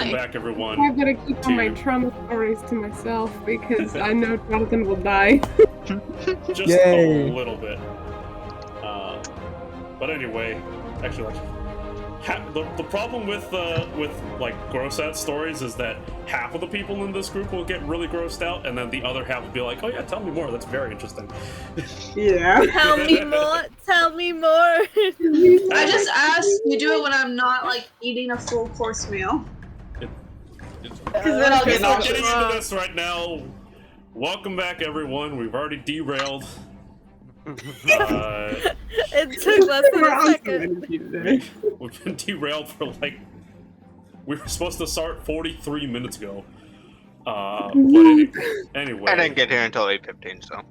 Welcome back, everyone. I'm gonna keep all my trauma stories to myself because I know Jonathan will die. Just Yay. a little bit. But anyway, actually, the problem with like gross out stories is that half of the people in this group will get really grossed out, and then the other half will be like, "Oh yeah, tell me more. That's very interesting." Yeah. Tell me more. Tell me more. I just ask you do it when I'm not like eating a full course meal. Because then I'll get We're nauseous. getting into this right now. Welcome back, everyone. We've already derailed. It took less than a second. We've been derailed for like... We were supposed to start 43 minutes ago. But anyway... I didn't get here until 8:15, so...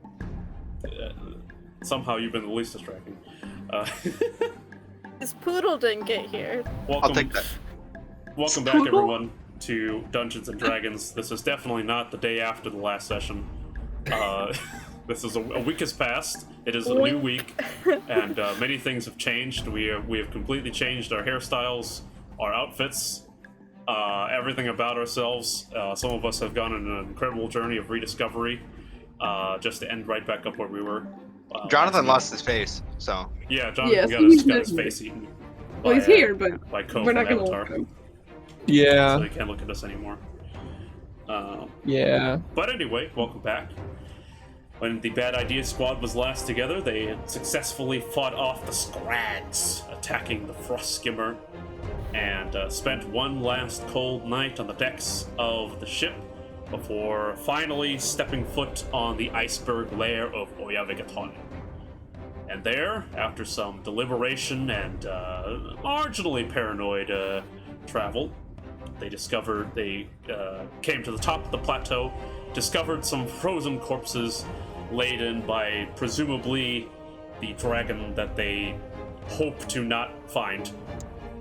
somehow you've been the least distracting. This poodle didn't get here. Welcome, I'll take that. Welcome back, everyone, to Dungeons & Dragons. This is definitely not the day after the last session. This is a week has passed. It is a new week, and many things have changed. We have completely changed our hairstyles, our outfits, everything about ourselves. Some of us have gone on an incredible journey of rediscovery, just to end right back up where we were. Jonathan lost his face, so... Yeah, Jonathan got his face eaten. Well, he's here, but by Ko we're not from gonna Avatar. look at him. Yeah. So he can't look at us anymore. Yeah. But anyway, welcome back. When the Bad Idea Squad was last together, they had successfully fought off the Scrags, attacking the Frost Skimmer, and spent one last cold night on the decks of the ship before finally stepping foot on the iceberg lair of Oyaviggaton. And there, after some deliberation and marginally paranoid travel, they came to the top of the plateau, discovered some frozen corpses laden by presumably the dragon that they hope to not find,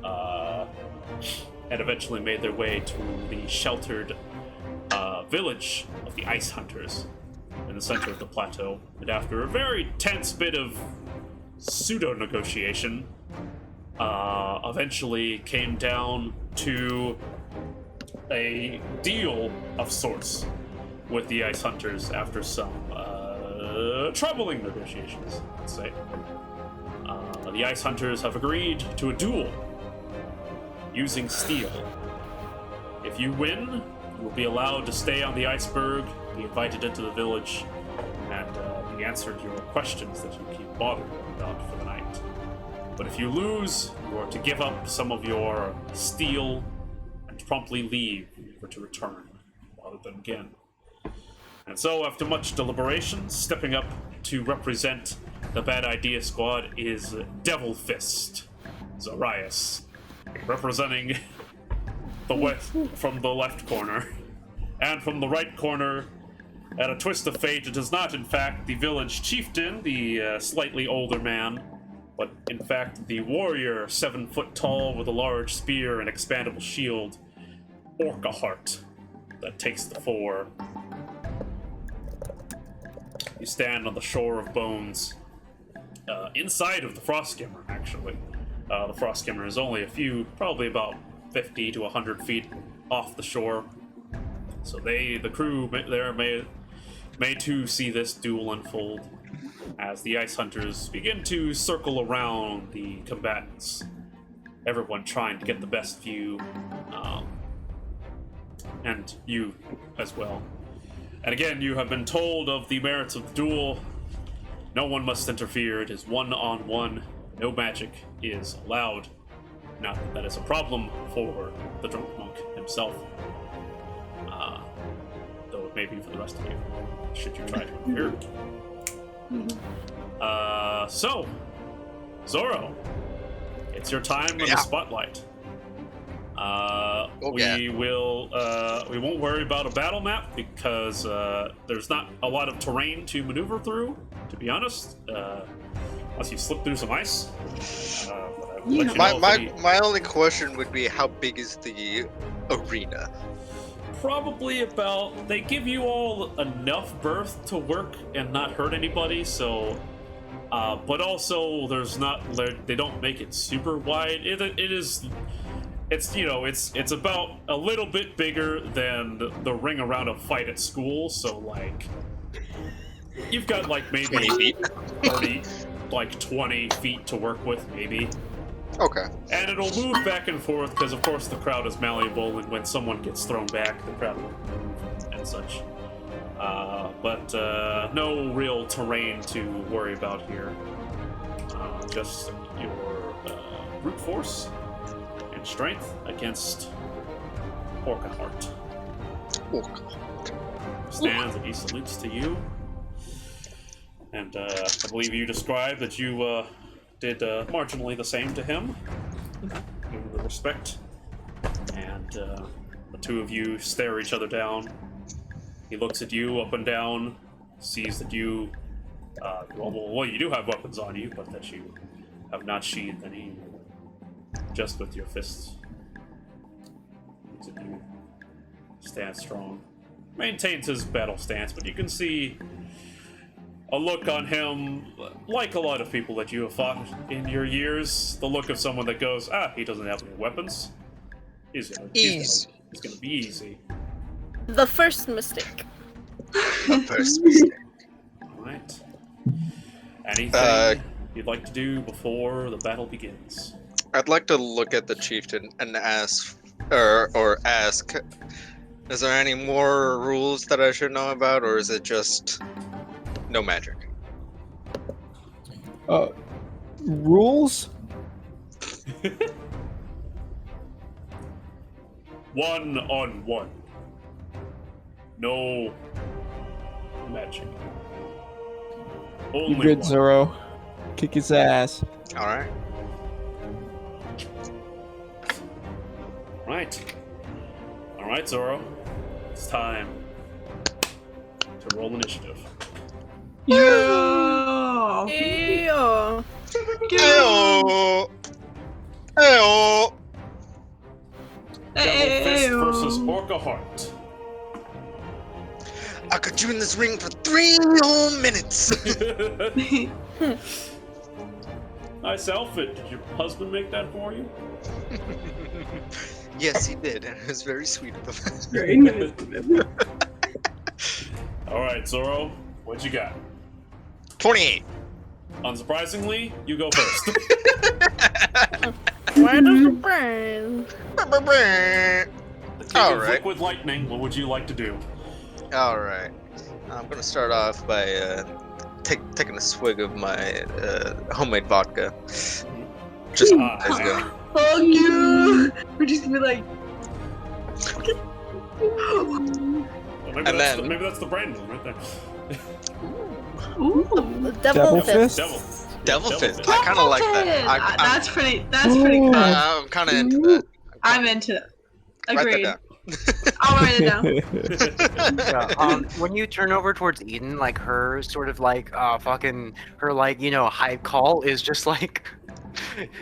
and eventually made their way to the sheltered village of the Ice Hunters in the center of the plateau. And after a very tense bit of pseudo-negotiation, eventually came down to a deal of sorts with the Ice Hunters after some troubling negotiations, let's say. The Ice Hunters have agreed to a duel using steel. If you win, you will be allowed to stay on the iceberg, be invited into the village, and be answered your questions that you keep bothering about for the night. But if you lose, you are to give up some of your steel and promptly leave, never to return, rather than again. And so, after much deliberation, stepping up to represent the Bad Idea Squad is Devil Fist, Zorrias, representing from the left corner. And from the right corner, at a twist of fate, it is not in fact the village chieftain, the slightly older man, but in fact the warrior, 7 foot tall with a large spear and expandable shield, Orcahart, that takes the fore. You stand on the shore of bones, inside of the Frost Skimmer, actually. The Frost Skimmer is only probably about 50 to 100 feet off the shore. So the crew there may too see this duel unfold as the Ice Hunters begin to circle around the combatants. Everyone trying to get the best view, and you as well. And again, you have been told of the merits of the duel. No one must interfere. It is one-on-one. No magic is allowed. Not that that is a problem for the drunk monk himself. Though it may be for the rest of you, should you try to interfere. So, Zorro, it's your time in the spotlight. We won't worry about a battle map because there's not a lot of terrain to maneuver through, to be honest, unless you slip through some ice. My only question would be, how big is the arena? Probably about, they give you all enough berth to work and not hurt anybody, so but also they don't make it super wide. It is it's about a little bit bigger than the ring around a fight at school. So like, you've got like maybe 20 feet. 30, like 20 feet to work with, maybe. Okay. And it'll move back and forth because, of course, the crowd is malleable, and when someone gets thrown back, the crowd will move and such. But no real terrain to worry about here. Just your brute force and strength against Orcaheart. Stands and he salutes to you. And I believe you described that you did marginally the same to him. Give the respect. And the two of you stare each other down. He looks at you up and down, sees that you, well, you do have weapons on you, but that you have not sheathed any, just with your fists. Looks at you, stands strong. Maintains his battle stance, but you can see a look on him, like a lot of people that you have fought in your years, the look of someone that goes, he doesn't have any weapons. He's gonna be easy. The first mistake. The first mistake. Alright. Anything you'd like to do before the battle begins? I'd like to look at the chieftain and ask, or ask, is there any more rules that I should know about, or is it just no magic? Rules? 1-on-1. No magic. Only You good, one. Zoro. Kick his ass. Alright. Alright, Zoro. It's time to roll initiative. Yeah. Ew. Ayo! Ayo! Devil Fist versus Orcaheart. I got you in this ring for 3 whole minutes! Nice outfit. Did your husband make that for you? Yes, he did, and it was very sweet of him. Very nice. Alright, Zoro, what you got? 28. Unsurprisingly, you go first. Where does the brain? The king of Alright. liquid lightning, what would you like to do? Alright. I'm gonna start off by taking a swig of my homemade vodka. Just as go. Fuck you! We're just gonna be like. Well, maybe, And that's then- maybe that's the Brandon right there. Ooh. The devil Devil fist. fist? Devil Fist. I kind of like that. That's pretty cool. I'm kind of into that. I'm into it. Write Agreed. that I'll write it down. Yeah, when you turn over towards Eden, like her sort of like fucking her like hype call is just like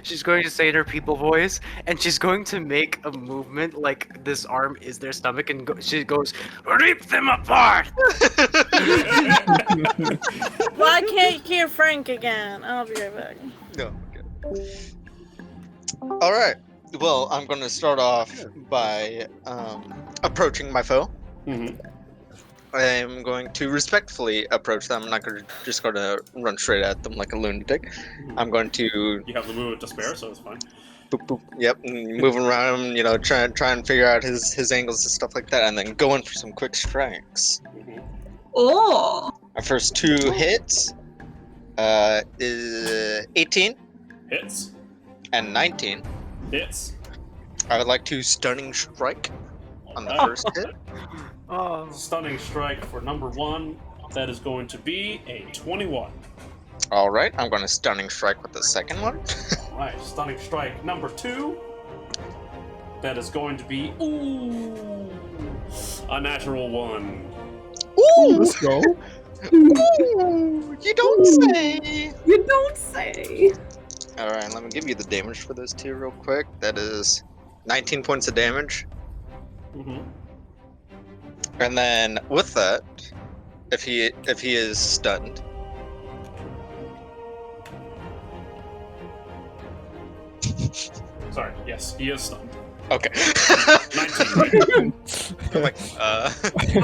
she's going to say in her people voice, and she's going to make a movement like this arm is their stomach, and she goes, "Rip them apart!" Well, I can't hear Frank again. I'll be right back. No. Okay. All right. Well, I'm going to start off by approaching my foe. Mm-hmm. I'm going to respectfully approach them. I'm not going to run straight at them like a lunatic. I'm going to You have the move of despair, so it's fine. boop, boop, yep, and moving around him, try and figure out his angles and stuff like that, and then go in for some quick strikes. Mm-hmm. Oh. My first 2 hits is 18 Hits. and 19. Hits. I would like to stunning strike on the Alright. first hit. Oh. Stunning strike for number 1. That is going to be a 21. All right, I'm going to stunning strike with the second one. Alright, stunning strike number 2. That is going to be, a natural 1. Ooh, Let's go. ooh, you don't say. You don't say. All right, let me give you the damage for those 2 real quick. That is 19 points of damage. Mm-hmm. And then with that, if he is stunned, Sorry, yes, he is stunned. Okay. 19. I'm like, Oh,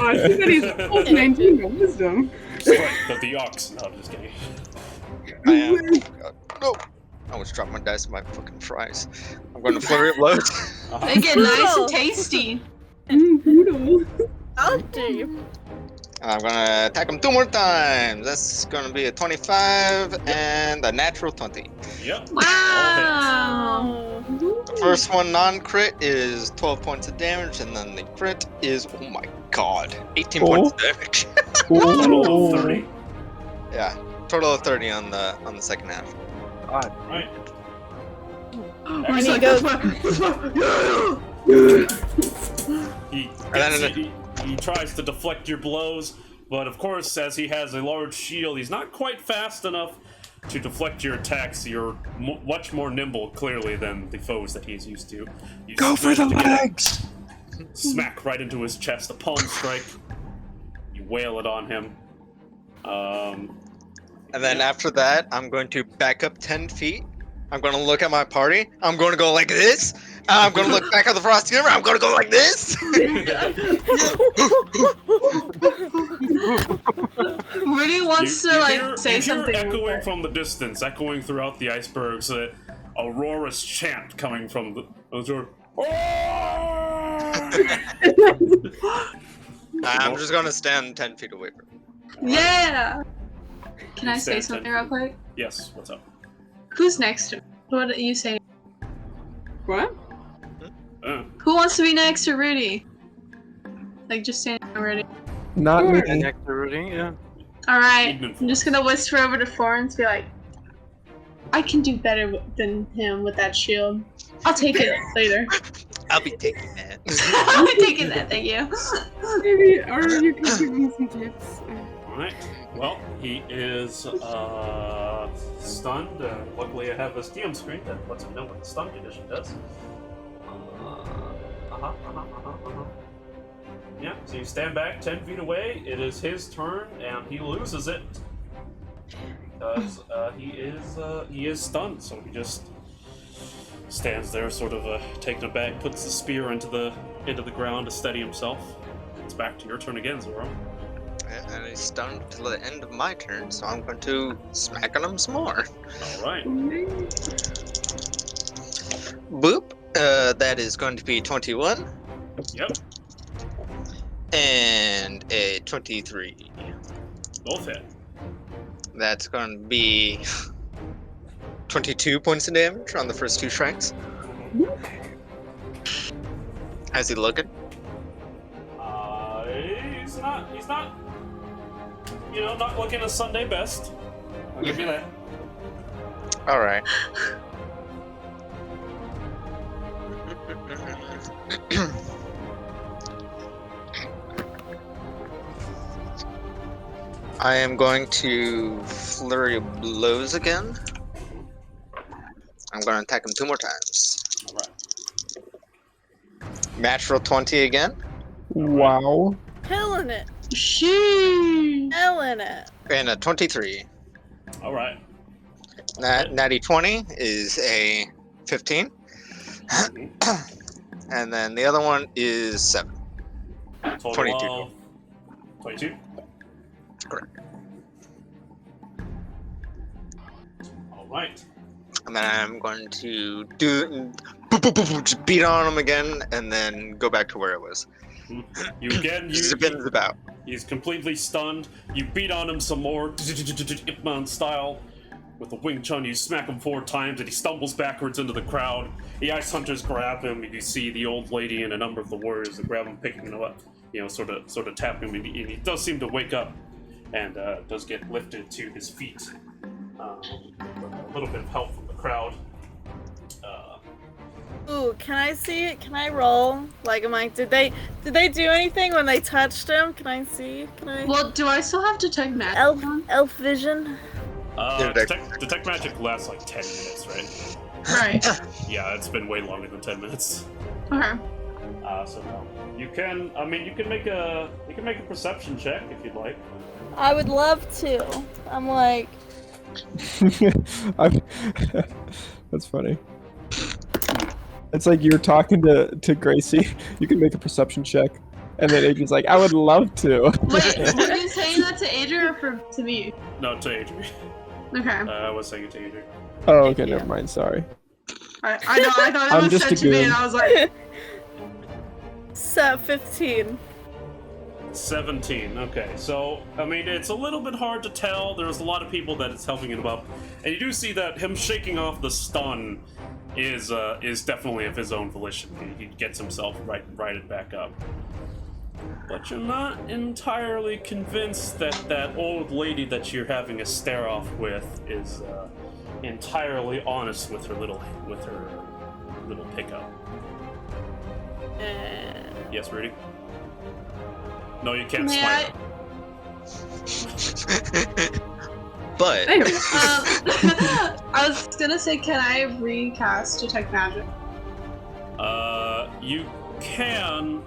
I see that he's plus 19 on wisdom. Strike of the ox. No, I'm just kidding. I am. No. I almost dropped my dice in my fucking fries. I'm going to flurry of blows. Uh-huh. They get nice and tasty. Brutal. Salty. And I'm gonna attack him 2 more times. That's gonna be a 25 and a natural 20. Yep. Wow. The first one non-crit is 12 points of damage, and then the crit is, oh my god, 18 points of damage. Total of 30. Yeah, total of 30 on the second half. God. Right. Oh, He like, goes- He tries to deflect your blows, but of course, as he has a large shield, he's not quite fast enough to deflect your attacks. You're much more nimble, clearly, than the foes that he's used to. You Go for the legs! Smack right into his chest, a palm strike. You wail it on him. And then after that, I'm going to back up 10 feet. I'm going to look at my party. I'm going to go like this. I'm going to look back at the Frosty River. I'm going to go like this. Rudy wants to like say something. Echoing from the distance, echoing throughout the icebergs, Aurora's chant coming from the. I'm just going to stand 10 feet away from him. Yeah. Can I say Stand something 10 real quick? Yes, what's up? Who's next to me? What are you saying? What? Who wants to be next to Rudy? Like just standing there ready. Not Sure. me. Next to Rudy, yeah. Alright, Sigmund. I'm just gonna whisper over to Florence, be like, I can do better than him with that shield. I'll take it later. I'll be taking that. I'll be taking that, thank you. Maybe, or you can give me some tips. Alright. Well, he is stunned. Luckily, I have this DM screen that lets me know what the stun condition does. Yeah, so you stand back 10 feet away. It is his turn, and he loses it because he is stunned. So he just stands there, sort of taken aback, puts the spear into the ground to steady himself. It's back to your turn again, Zorro. And he's stunned till the end of my turn, so I'm going to smack on him some more. All right. Boop. That is going to be 21. Yep. And a 23. Both hit. That's going to be 22 points of damage on the first 2 strikes. How's he looking? He's not, not looking his Sunday best. I'll give you that. Alright. I am going to flurry of blows again. I'm going to attack him 2 more times. All right. Natural 20 again. Wow. Killing it. Sheesh. Killing it. And a 23. All right. Natty 20 is a 15. And then the other one is 7. Total 22. of 22. Correct. All right. And then I'm going to just beat on him again, and then go back to where it was. You about. He's completely stunned. You beat on him some more, Ip Man style. With the Wing Chun, you smack him 4 times, and he stumbles backwards into the crowd. The Ice Hunters grab him, and you see the old lady and a number of the warriors that grab him, picking him up, sort of tap him, and he does seem to wake up, and does get lifted to his feet. With a little bit of help from the crowd. Ooh, can I see it? Can I roll? Like, did they do anything when they touched him? Can I see? Well, do I still have detect magic? Elf vision? Detect magic lasts like 10 minutes, right? Right. Yeah, it's been way longer than 10 minutes. Okay. So no. You can make a perception check if you'd like. I would love to. I'm like, That's funny. It's like you're talking to Gracie. You can make a perception check, and then Adrian's like, "I would love to." Wait, were you saying that to Adrian or to me? No, to Adrian. Okay. I was saying it to Adrian. Oh, okay, never mind. Sorry. I know. I thought it I'm was just sent a to me, goon. and I was like, So 15. 17. Okay, so I mean it's a little bit hard to tell. There's a lot of people that it's helping him up, and you do see that him shaking off the stun is definitely of his own volition. He gets himself righted back up. But you're not entirely convinced that that old lady that you're having a stare off with is entirely honest with her little pickup. Yes, Rudy. No, you can't May smite her. But I was gonna say, can I recast Detect Magic? You can.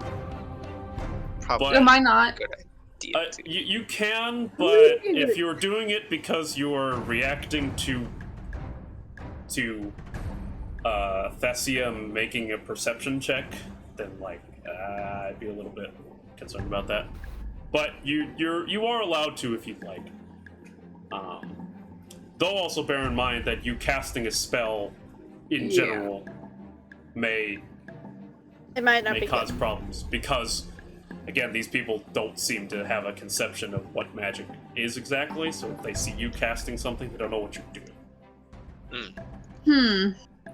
probably But- Am I not? a good idea. too. You can, but if you're doing it because you're reacting to Thessia making a perception check, then like I'd be a little bit concerned about that. But you are allowed to if you'd like. Though also bear in mind that you casting a spell in general may It might not be cause good. problems because, again, these people don't seem to have a conception of what magic is exactly. So if they see you casting something, they don't know what you're doing.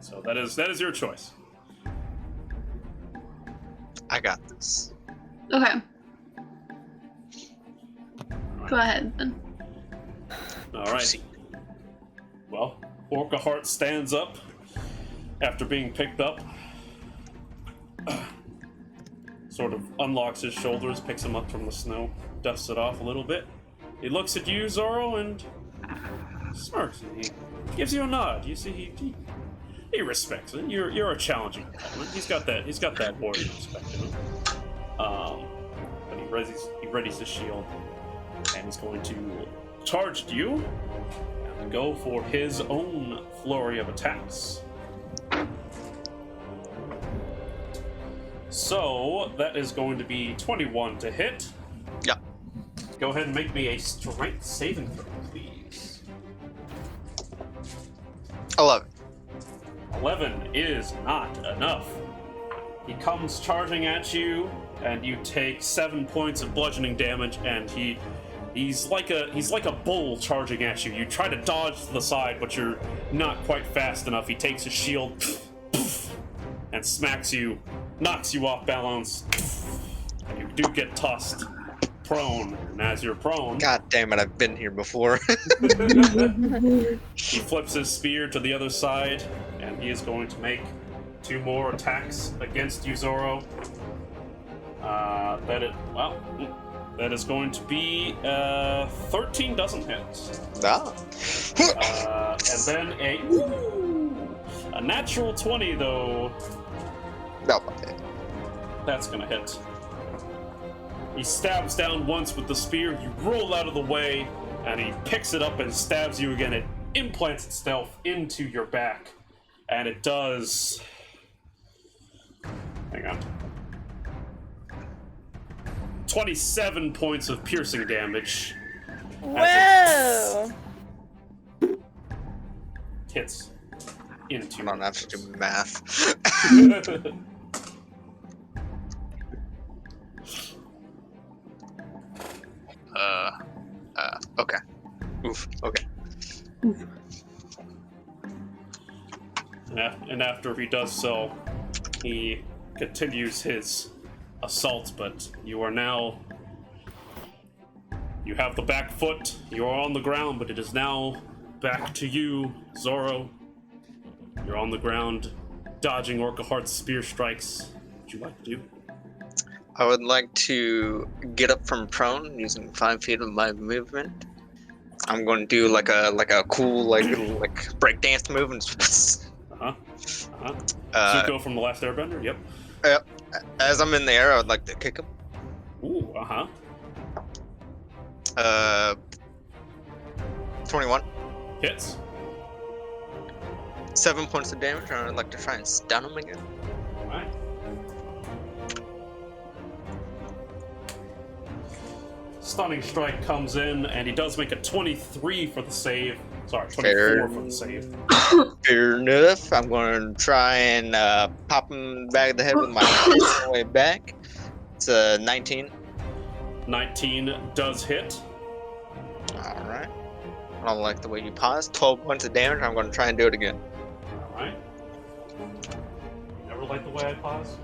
So that is your choice. I got this. Okay. Go ahead then. All right. See. Well, Orca Heart stands up after being picked up. Sort of unlocks his shoulders, picks him up from the snow, dusts it off a little bit. He looks at you, Zorro, and smirks. And he gives you a nod. You see, he respects it. You're a challenging opponent. He's got that warrior respect in him. But he readies his shield, and he's going to charge at you and go for his own flurry of attacks. So that is going to be 21 to hit. Yeah. Go ahead and make me a strength saving throw, please. 11. 11 is not enough. He comes charging at you, and you take 7 points of bludgeoning damage, and he's like a bull charging at you. You try to dodge to the side, but you're not quite fast enough. He takes his shield and smacks you, knocks you off balance, and you do get tossed prone. And as you're prone, God damn it, I've been here before. he flips his spear to the other side, and he is going to make 2 more attacks against you, Zorro. That is going to be 13 doesn't hit. Ah. And then a natural 20 though. No, okay. That's gonna hit. He stabs down once with the spear. You roll out of the way, and he picks it up and stabs you again. It implants itself into your back, and it does. Hang on. 27 points of piercing damage. Whoa! Hits into. I don't have to do math. Okay. Oof. Okay. And after he does so, he continues his assault, but you are now... You have the back foot, you are on the ground, but it is now back to you, Zorro. You're on the ground, dodging Orca Heart's spear strikes. What would you like to do? I would like to get up from prone using 5 feet of my movement. I'm going to do like a cool like breakdance move and so you go from the last airbender? Yep. as I'm in the air, I would like to kick him. Ooh, 21. Hits. 7 points of damage, and I'd like to try and stun him again. Alright. Stunning strike comes in, and he does make a 23 for the save. Sorry, 24 for the save. Fair enough. I'm going to try and pop him back of the head with my fist on the way back. It's a 19. 19 does hit. Alright. I don't like the way you paused. 12 points of damage. I'm going to try and do it again. Alright. Never like the way I pause?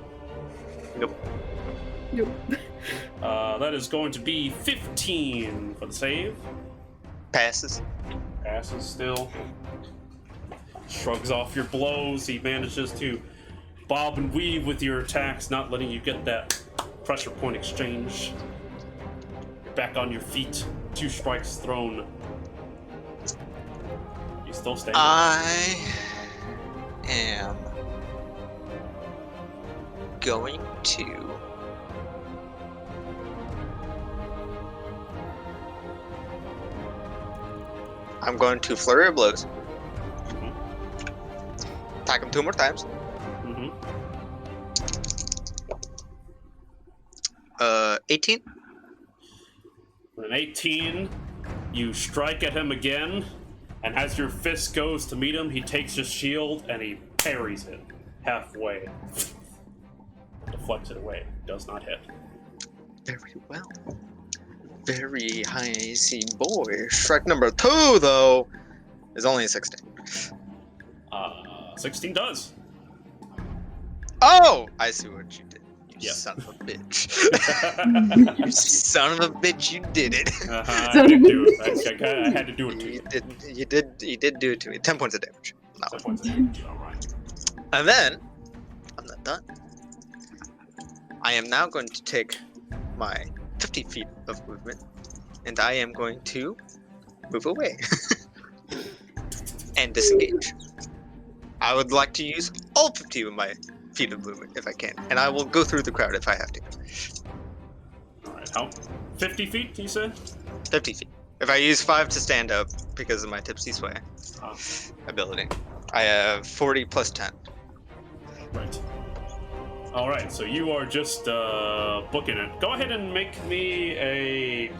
Nope. Nope. That is going to be 15 for the save. Passes. Passes still. Shrugs off your blows. He manages to bob and weave with your attacks, not letting you get that pressure point exchange. You're back on your feet. 2 strikes thrown. You still standing? I am going to flurry of blows. Attack him 2 more times. 18. With an 18, you strike at him again, and as your fist goes to meet him, he takes his shield and he parries it halfway. Deflects it away. Does not hit. Very well. Very high AC boy. Strike number 2, though, is only a 16. 16 does. Oh! I see what you did. You Yep. son of a bitch. You son of a bitch, you did it. I had to do it. I had to do it to you. You did do it to me. 10 points of damage. No. 10 points of damage. Alright. And then, I'm not done. I am now going to take my 50 feet of movement, and I am going to move away and disengage. I would like to use all 50 of my feet of movement if I can, and I will go through the crowd if I have to. Alright, how? 50 feet, you said? 50 feet. If I use 5 to stand up because of my tipsy sway ability, I have 40 plus 10. Right. Alright, so you are just booking it. Go ahead and make me a...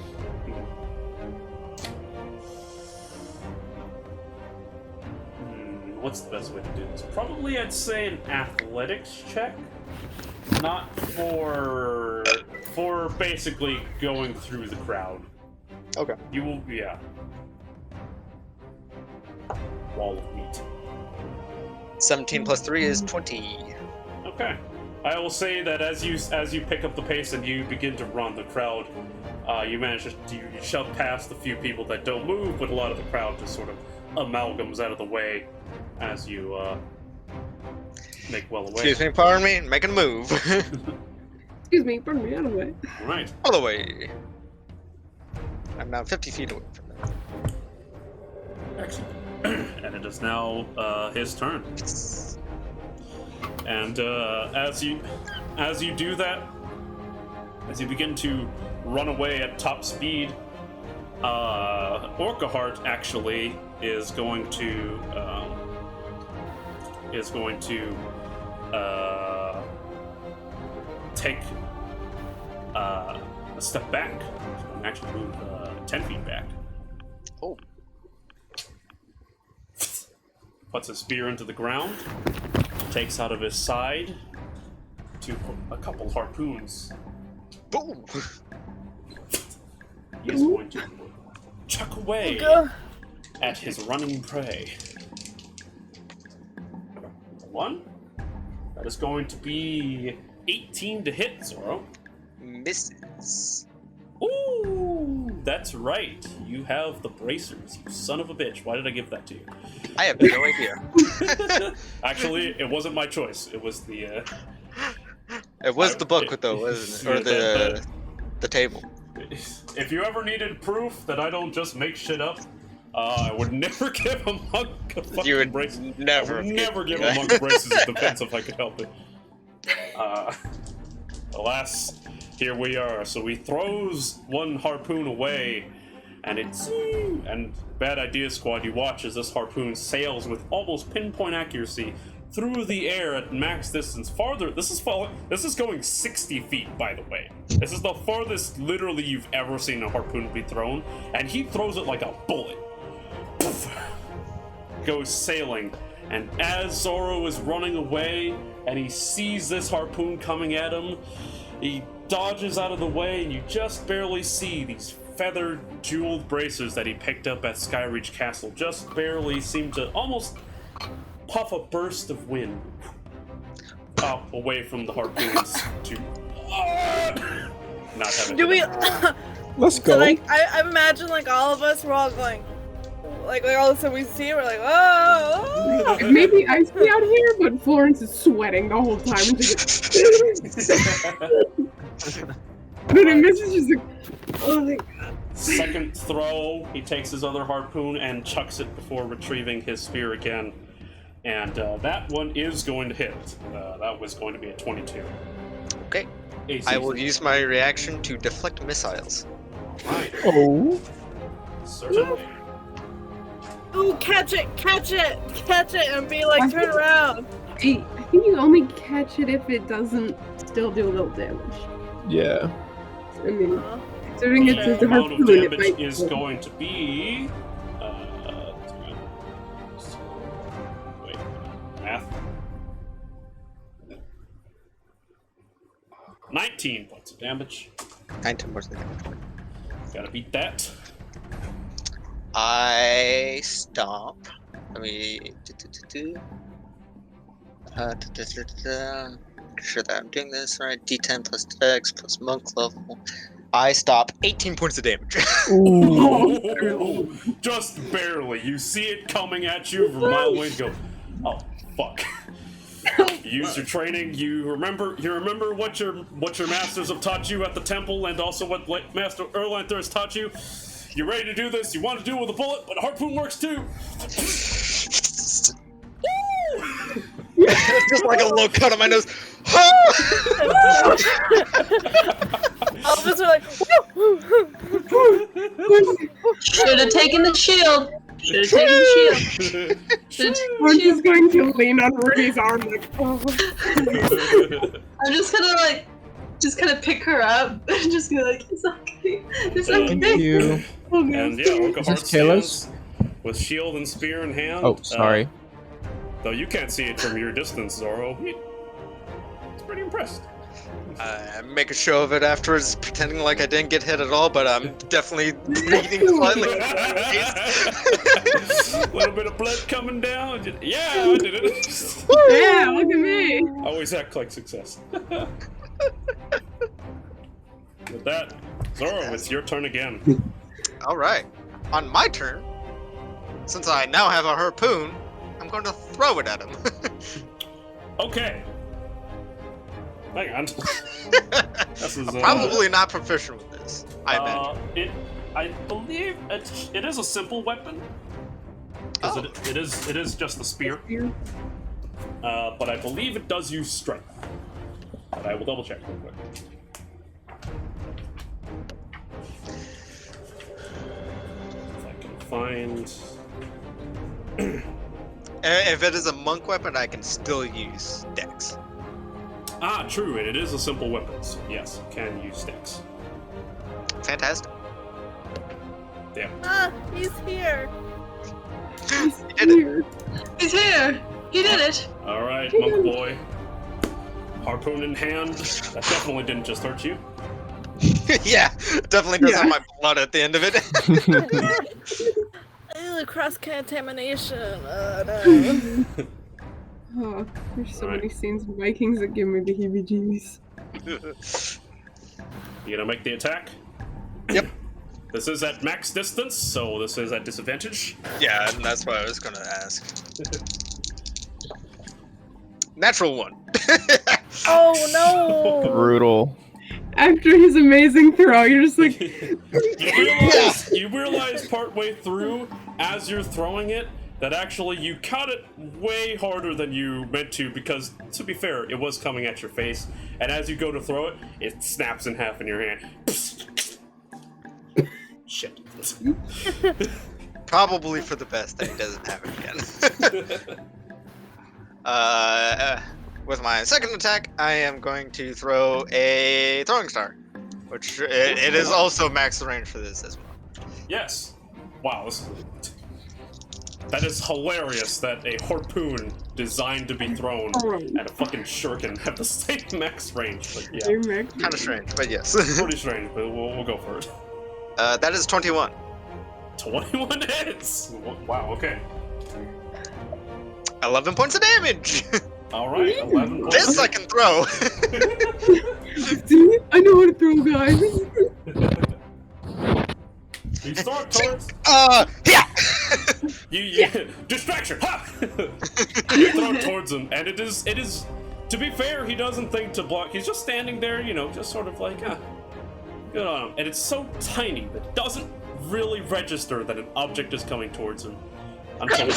What's the best way to do this? Probably I'd say an athletics check. Not for basically going through the crowd. Okay. You will, yeah. Wall of meat. 17 plus 3 is 20. Okay. I will say that as you pick up the pace and you begin to run, the crowd, you manage to you shove past a few people that don't move, but a lot of the crowd just sort of amalgams out of the way as you make well away. Excuse me, pardon me, making a move. Excuse me, pardon me, out of the way. All right. All the way. I'm now 50 feet away from them. Excellent. And it is now his turn. And as you do that, as you begin to run away at top speed, Orcahart actually is going to take a step back. He's going to actually move 10 feet back. Oh. Puts his spear into the ground, takes out of his side a couple harpoons. Boom! He is going to chuck away at his running prey. One. That is going to be 18 to hit, Zorro. Misses. Ooh, that's right. You have the bracers, you son of a bitch. Why did I give that to you? I have no idea. Actually, it wasn't my choice. It was the. It was the book, though, wasn't it? Or the table. If you ever needed proof that I don't just make shit up, I would never give a monk a fucking You would brace. never give a monk braces of defense if I could help it. Alas, here we are. So he throws one harpoon away, and bad idea, squad. You watch as this harpoon sails with almost pinpoint accuracy through the air at max distance. Farther, this is going 60 feet, by the way. This is the farthest, literally, you've ever seen a harpoon be thrown, and he throws it like a bullet. Poof, goes sailing, and as Zorro is running away, and he sees this harpoon coming at him, he dodges out of the way, and you just barely see these feathered, jeweled bracers that he picked up at Skyreach Castle just barely seem to almost puff a burst of wind up away from the harpoons to not have it. Do we? Let's go. So, like, I imagine, like, all of us, we're all going, like all of a sudden we see it, we're like, oh. It may be icy out here, but Florence is sweating the whole time. But it misses just like, oh my god. Second throw, he takes his other harpoon and chucks it before retrieving his spear again. And that one is going to hit. That was going to be a 22. Okay. AC. I will use my reaction to deflect missiles. Right. Oh. Certainly. Ooh, catch it, and be like, turn around. I think you only catch it if it doesn't still do a little damage. Yeah. I mean, considering it's The just a amount of harpoon, it damage might is going to be... wait, math. 19 points of damage. 19 points of damage. Gotta beat that. I stomp. Let me make sure that I'm doing this right. D10 plus Dex plus monk level. I stop 18 points of damage. Ooh. Just barely. You see it coming at you from a mile away and go, oh fuck. Use your training. You remember what your masters have taught you at the temple, and also what Master Erlanther has taught you. You ready to do this? You want to do it with a bullet, but a harpoon works too. Just like a low cut on my nose. All of us are like, Should have taken the shield. We're just going to lean on Rudy's arm like, oh. I'm just gonna pick her up and just be like, it's okay. It's okay. Thank you. And yeah, Orca Is this Kayla's? stands with shield and spear in hand. Oh, sorry. Though you can't see it from your distance, Zorro. It's pretty impressed. I make a show of it afterwards, pretending like I didn't get hit at all, but I'm definitely bleeding slightly. A little bit of blood coming down. Yeah, I did it. Yeah, look at me. Always act like success. With that, Zorro, it's your turn again. Alright. On my turn, since I now have a harpoon, I'm going to throw it at him. Okay. Hang on. This is, Probably not proficient with this, I imagine. I believe it is a simple weapon. Because it is just a spear. But I believe it does use strength. But I will double check real quick. If I can find... If it is a monk weapon, I can still use Dex. Ah, true, and it is a simple weapon, so yes, can use sticks. Fantastic. Yeah. ah, he's here. He did it. He's here. He did it. Alright, monk boy. Harpoon in hand. That definitely didn't just hurt you. Yeah, definitely does have my blood at the end of it. Ew, cross-contamination. No. Oh, there's so Alright. many scenes in Vikings that give me the heebie-jeebies. You gonna make the attack? Yep. This is at max distance, so this is at disadvantage. Yeah, and that's what I was gonna ask. Natural one. Oh no! Brutal. After his amazing throw, you're just like, You realize partway through, as you're throwing it, that actually you caught it way harder than you meant to, because, to be fair, it was coming at your face, and as you go to throw it, it snaps in half in your hand. Shit. Probably for the best that he doesn't have it again. With my second attack, I am going to throw a throwing star, which it is also max range for this as well. Yes. Wow, that is hilarious that a harpoon designed to be thrown at a fucking shuriken have the same max range. But yeah, kind of strange, but yes. pretty strange, but we'll go for it. That is 21. 21 hits! Wow, okay. 11 points of damage! Alright, 11 points. This I can throw! See? I know how to throw, guys. You throw it towards... Yeah! You distraction! Ha! You throw it towards him, and it is, to be fair, he doesn't think to block. He's just standing there, you know, just sort of like, good on him. And it's so tiny that it doesn't really register that an object is coming towards him until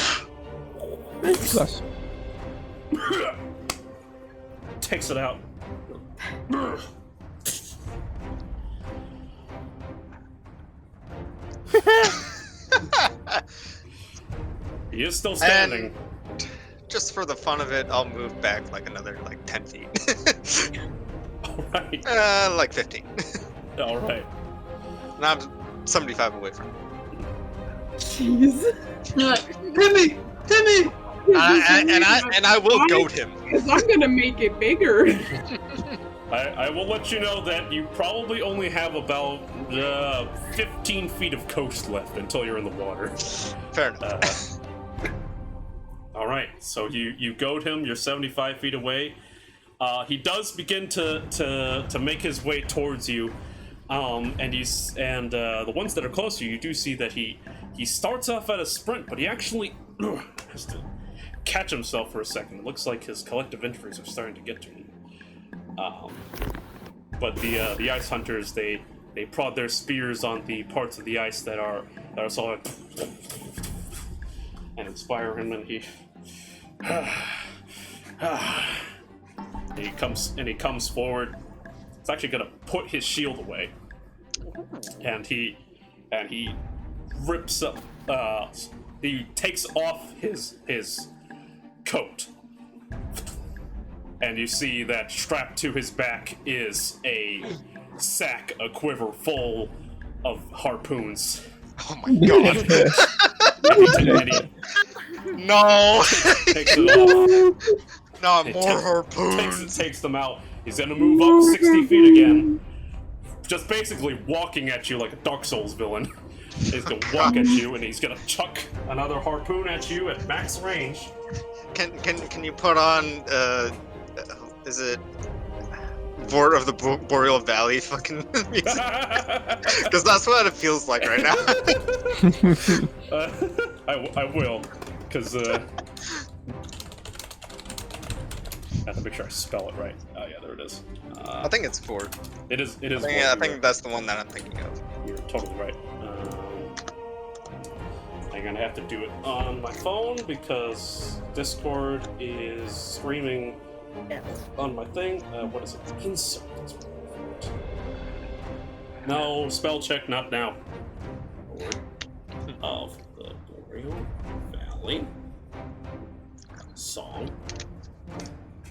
takes it out. He is still standing. And just for the fun of it, I'll move back like another 10 feet. Alright. Like 15. Alright. And I'm 75 away from him. Jeez. You're like, hit me! And I will goad him. Because I'm gonna make it bigger. I will let you know that you probably only have about 15 feet of coast left until you're in the water. Fair enough. Alright, so you goad him, you're 75 feet away. He does begin to make his way towards you. And the ones that are close to you, you do see that he starts off at a sprint, but he actually has to catch himself for a second. It looks like his collective injuries are starting to get to him. But the ice hunters, they prod their spears on the parts of the ice that are solid and inspire him, and he comes forward. It's actually gonna put his shield away, and he rips up. He takes off his coat, and you see that strapped to his back is a sack, a quiver full of harpoons. Oh my god. No! Takes it off. No, more harpoons! Takes them out. He's gonna move up 60 feet again. Just basically walking at you like a Dark Souls villain. He's gonna walk at you, and he's gonna chuck another harpoon at you at max range. Can you put on, is it Board of the Boreal Valley fucking music? Because that's what it feels like right now. I will, because I have to make sure I spell it right. Oh yeah, there it is. I think it's 4. It is. I think that's the one that I'm thinking of. You're totally right. I'm gonna have to do it on my phone because Discord is streaming on my thing. What is it? Insert. No, spell check, not now. Board of the Boreal Valley song.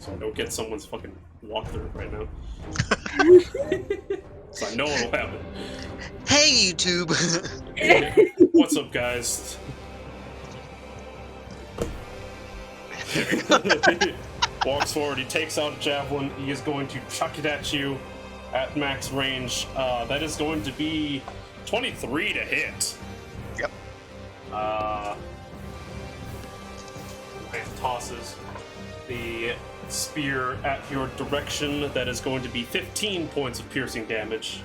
So I don't get someone's fucking walkthrough right now. So I know it'll happen. Hey, YouTube! What's up, guys? Walks forward, he takes out a javelin, he is going to chuck it at you at max range. That is going to be 23 to hit. Yep. And tosses the spear at your direction. That is going to be 15 points of piercing damage.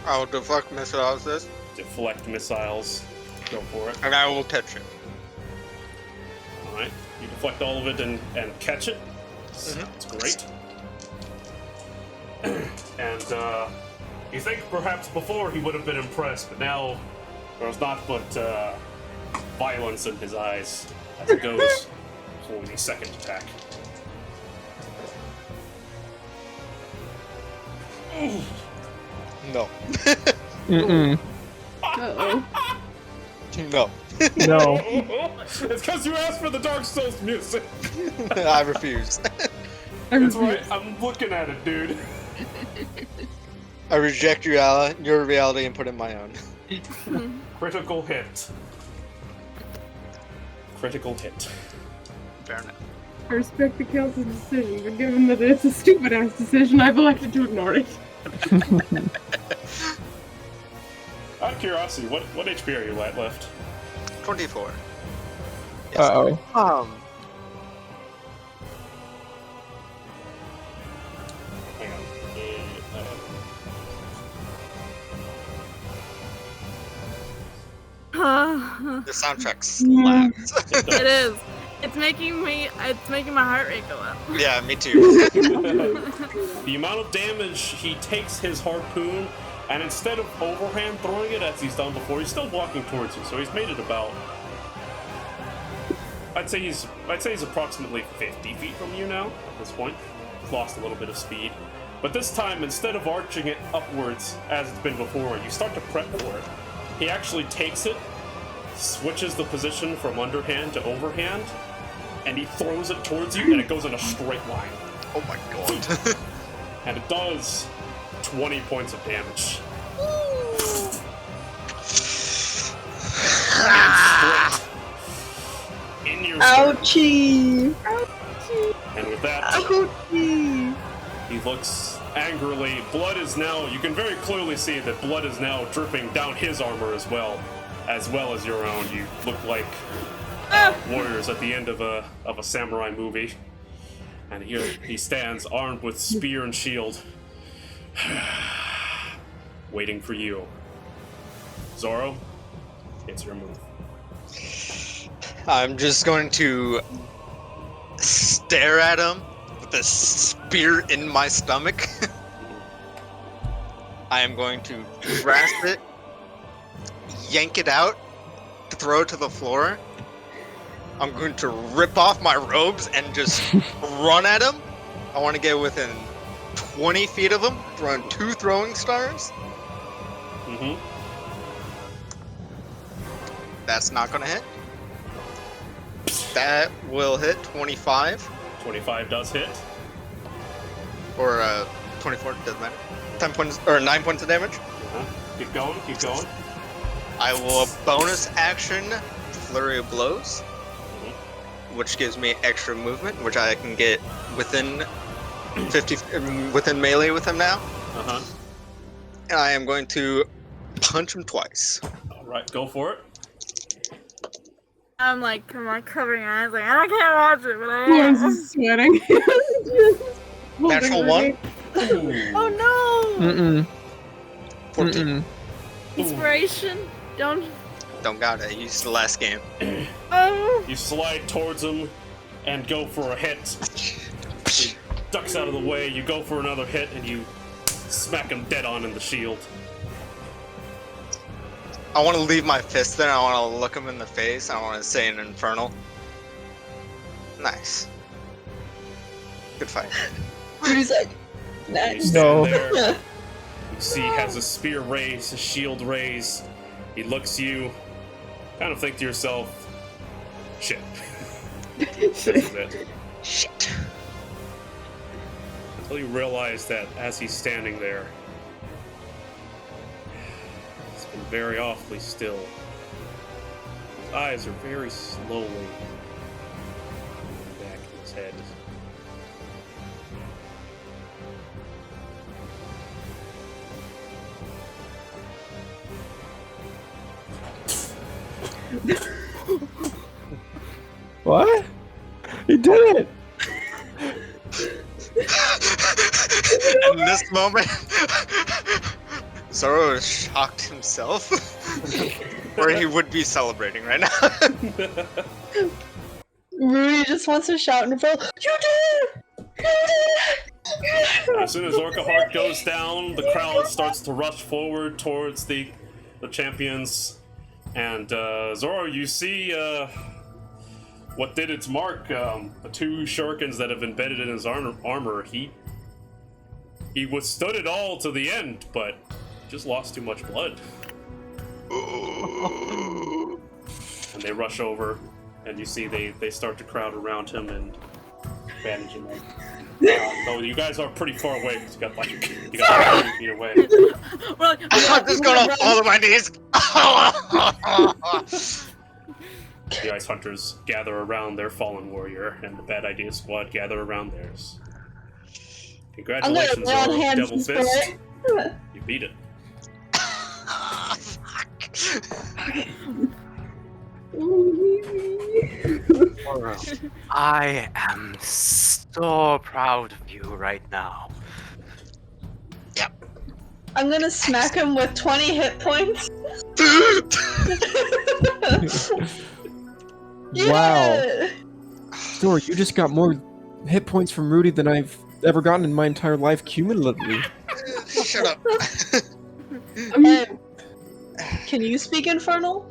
I'll deflect missiles this. Deflect missiles. Go for it. And I will catch it. Alright. You deflect all of it and catch it. Sounds great. And you think perhaps before he would have been impressed, but now there's not but violence in his eyes as he goes for the second attack. No. Mm-mm. Uh-oh. No. No. It's because you asked for the Dark Souls music. I refuse. That's right. I'm looking at it, dude. I reject your reality and put in my own. Critical hit. Critical hit. Fair enough. I respect the council's decision, but given that it's a stupid-ass decision, I've elected to ignore it. Out of curiosity, what HP are you at left? 24. Uh-oh. Hang on. The soundtrack slaps. It is. It's making my heart rate go up. Yeah, me too. The amount of damage he takes his harpoon, and instead of overhand throwing it as he's done before, he's still walking towards you. So he's made it about. I'd say he's approximately 50 feet from you now at this point. He's lost a little bit of speed, but this time instead of arching it upwards as it's been before, you start to prep for it. He actually takes it, switches the position from underhand to overhand, and he throws it towards you, and it goes in a straight line. Oh my god. And it does 20 points of damage. In your Ouchie! and with that, Ouchie! he looks angrily. Blood is now, you can very clearly see that blood is now dripping down his armor as well as your own. You look like warriors at the end of a samurai movie. And here he stands, armed with spear and shield, waiting for you. Zorro, it's your move. I'm just going to stare at him with a spear in my stomach. I am going to grasp it, yank it out, throw it to the floor. I'm going to rip off my robes and just run at him. I want to get within 20 feet of him, throwing 2 throwing stars. Mm-hmm. That's not going to hit. That will hit 25. 25 does hit. Or 24, doesn't matter. 10 points, or 9 points of damage. Uh-huh. Keep going, keep going. I will bonus action Flurry of Blows, which gives me extra movement, which I can get within 50, within melee with him now. Uh-huh. And I am going to punch him twice. Alright, go for it. I'm like, come on, covering my eyes, like, I can't watch it, but I Florence am. is sweating. Natural 1. Ooh. Oh no! Mm-mm. 14. Mm-mm. Inspiration? Don't. Don't got it. I used the last game. Oh! You slide towards him and go for a hit. He ducks out of the way, you go for another hit, and you smack him dead on in the shield. I want to leave my fist there. I want to look him in the face. I want to say an infernal. Nice. Good fight. Rudy's like, You nice. stand No. there. You see, he has a spear raised, a shield raised. He looks at you, kind of think to yourself, shit. This is it. Shit. Until you realize that as he's standing there, he's been very awfully still. His eyes are very slowly moving back in his head. What? He did it! In this moment, Zorro is shocked himself, where he would be celebrating right now. Rudy just wants to shout in front. You did it! You did it! As soon as Orca Heart goes down, the crowd starts to rush forward towards the champions. And Zorro, you see what did its mark. The 2 shurikens that have embedded in his armor. He withstood it all to the end, but just lost too much blood. And they rush over, and you see they start to crowd around him and bandage him up. Though you guys are pretty far away because you got like 3 feet away. We're like, I'm just gonna fall to my knees. The Ice Hunters gather around their fallen warrior, and the Bad Idea Squad gather around theirs. Congratulations, I'm gonna lay on Devil hands Fist. You beat it. Zoro, I am so proud of you right now. I'm gonna smack him with 20 hit points. Wow. Yeah! Zoro, you just got more hit points from Rudy than I've ever gotten in my entire life cumulatively. Shut up. Can you speak Infernal?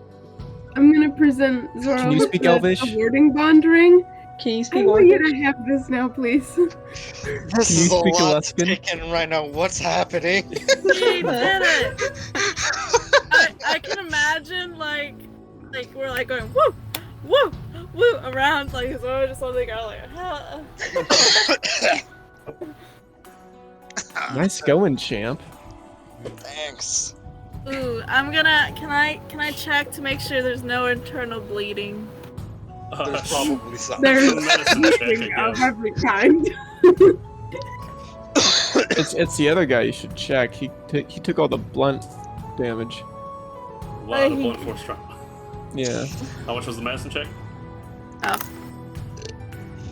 I'm gonna present Zoro Can you with speak the Elvish? warding bond ring. Can you I speak want you Orcish? to have this now, please. This Can you is a speak lot Alaskan? taken right now. What's happening? We did it! I can imagine, like we're like going, woo, woo, woo, around, like, Zoro just on the ground, like, how? Nice going, champ. Thanks. Ooh, can I check to make sure there's no internal bleeding? There's probably something. There's medicine check, I something of guess. every kind. It's the other guy you should check. He took all the blunt damage. A lot of blunt force trauma. Yeah. How much was the medicine check?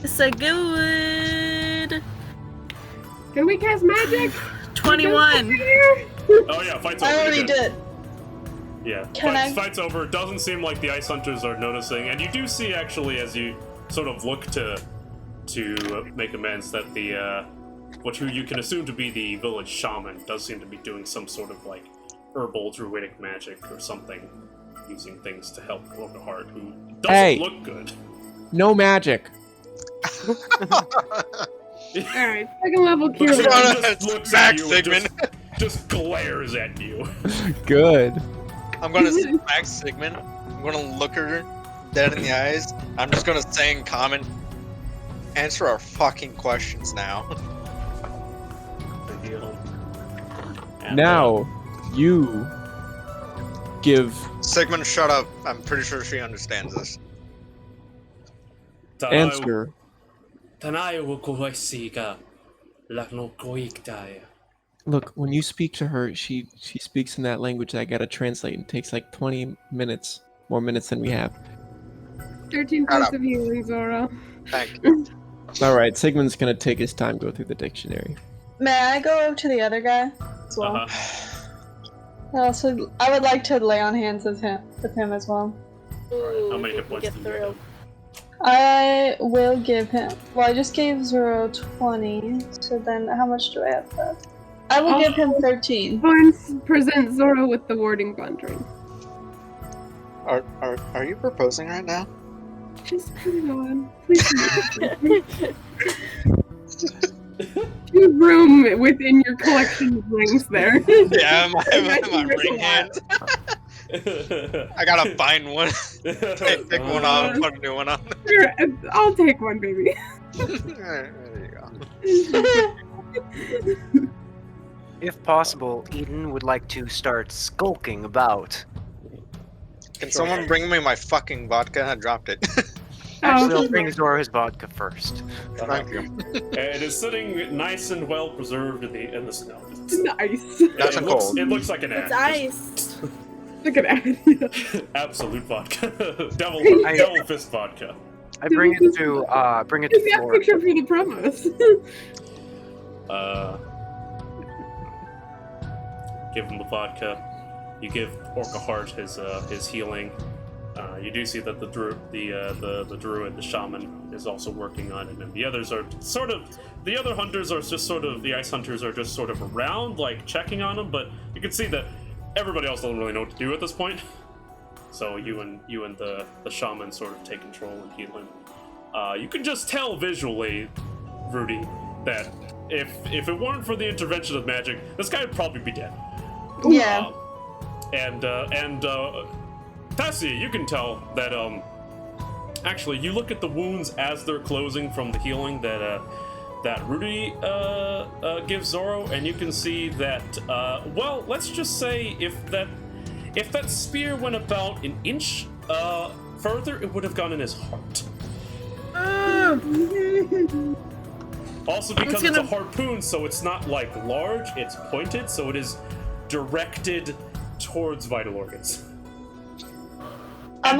So good. Can we cast magic? 21. Oh yeah, fight's over. I already You're good. did. Yeah, Can fight's over. It doesn't seem like the Ice Hunters are noticing, and you do see actually as you sort of look to make amends that the who you can assume to be the village shaman does seem to be doing some sort of like herbal druidic magic or something, using things to help Orcahart, who doesn't look good. No magic. Alright, second level But cure. she Run just looks back, at you Sigmund. and just glares at you. Good. I'm gonna smack Sigmund. I'm gonna look her dead in the eyes. I'm just gonna say in common, answer our fucking questions now. And, Now, you give. Sigmund, shut up. I'm pretty sure she understands this. Answer. Look, when you speak to her, she speaks in that language that I gotta translate, and it takes like 20 minutes, more minutes than we have. 13 points of healing, Zoro. Thank you. Alright, Sigmund's gonna take his time, go through the dictionary. May I go over to the other guy as well? Uh-huh. I would like to lay on hands with him as well. Ooh, How many hit points get do you through. have? I will give him. Well, I just gave Zoro 20, so then how much do I have left? I will give him 13. Once present Zoro with the warding bond ring. Are you proposing right now? Just put it on. Please. There's room within your collection of rings there. Yeah, my ring hand. I gotta find one. Take one off and put a new one on. Sure, I'll take one, baby. There you go. If possible, Eden would like to start skulking about. Can someone bring me my fucking vodka? I dropped it. Actually, I'll bring Zoro his vodka first. Thank you. It is sitting nice and well preserved in the snow. Nice. That's cold. It looks like an It's axe. ice. Look at that. Absolute vodka. Devil fist vodka. I bring it to Use that Florence. picture for the promos. Give him the vodka. You give Orcahart his healing. You do see that the druid, the shaman, is also working on it, and the others are sort of. The other hunters are just sort of. The ice hunters are just sort of around, like checking on him, but you can see that everybody else doesn't really know what to do at this point. So you and the shaman sort of take control and heal him. You can just tell visually, Rudy, that if it weren't for the intervention of magic, this guy would probably be dead. Yeah. Thessia, you can tell that actually you look at the wounds as they're closing from the healing that Rudy gives Zorro, and you can see that well, let's just say if that spear went about an inch further, it would have gone in his heart. Also, because it's a harpoon, so it's not like large, it's pointed, so it is directed towards vital organs. And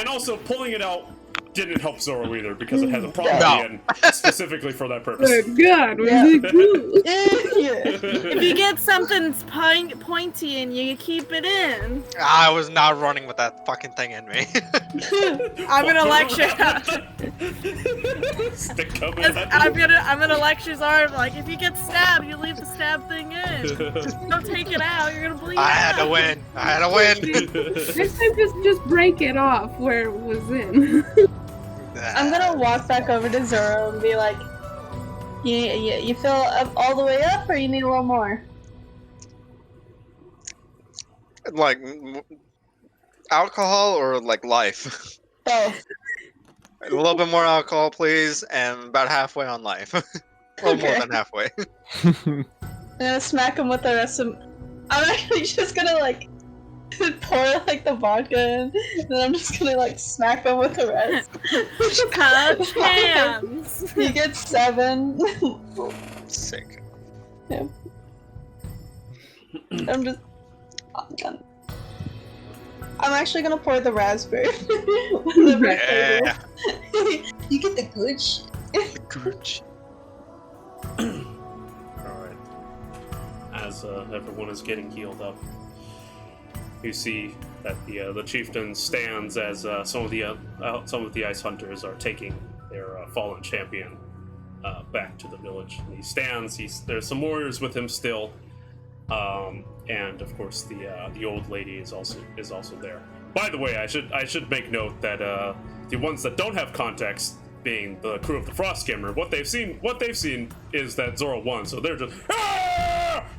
also pulling it out didn't help Zorro either, because it has a problem in specifically for that purpose. Oh God, was it cool? If you get something pointy in you keep it in. I was not running with that fucking thing in me. I'm gonna lecture. Stick coming I'm gonna lecture Zorro. Like, if you get stabbed, you leave the stab thing in. Don't take it out. You're gonna bleed. I had to win. Next time, just break it off where it was in. I'm gonna walk back over to Zorro and be like, you feel all the way up, or you need a little more? Like, alcohol or like life? Both. A little bit more alcohol, please, and about halfway on life. A little more than halfway. I'm gonna smack him with the rest of. I'm actually just gonna like pour like the vodka in, and then I'm just gonna like smack him with the rest. Touch hands. You get 7. Sick. Yeah. I'm done. I'm actually gonna pour the raspberry. Yeah. You get the good shit. The gooch. Alright. As everyone is getting healed up, you see that the chieftain stands as some of the ice hunters are taking their fallen champion back to the village. And he stands. There's some warriors with him still, and of course the old lady is also there. By the way, I should make note that the ones that don't have context, being the crew of the Frostskimmer, what they've seen is that Zorro won, so they're just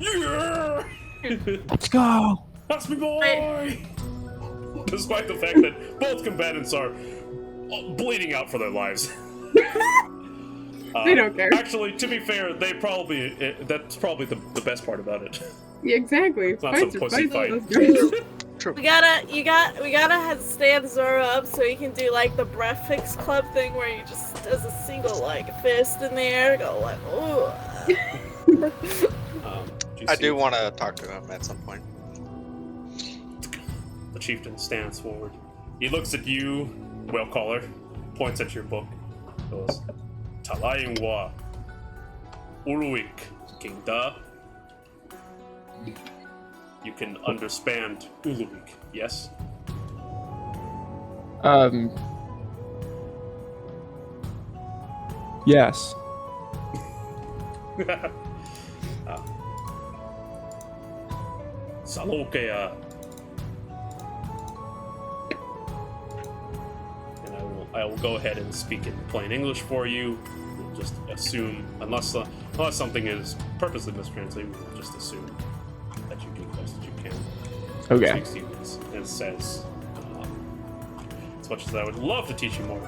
yeah. Let's go. That's me boy! Despite the fact that both combatants are bleeding out for their lives. They don't care. Actually, to be fair, that's probably the best part about it. Yeah, exactly. It's not some pussy fight. True. We gotta stand Zorro up so he can do like the breath fix club thing where he just does a single like fist in the air, go like, ooh. I do want to talk to him at some point. The chieftain stands forward. He looks at you, whale caller, points at your book, goes, Talayin wa Uluik Kingda. You can understand Uluik, yes? Yes. Salokea. And I will go ahead and speak in plain English for you. We'll just assume, unless something is purposely mistranslated, we'll just assume that you do the best that you can. Okay. Speaks to you and says, as much as I would love to teach you more,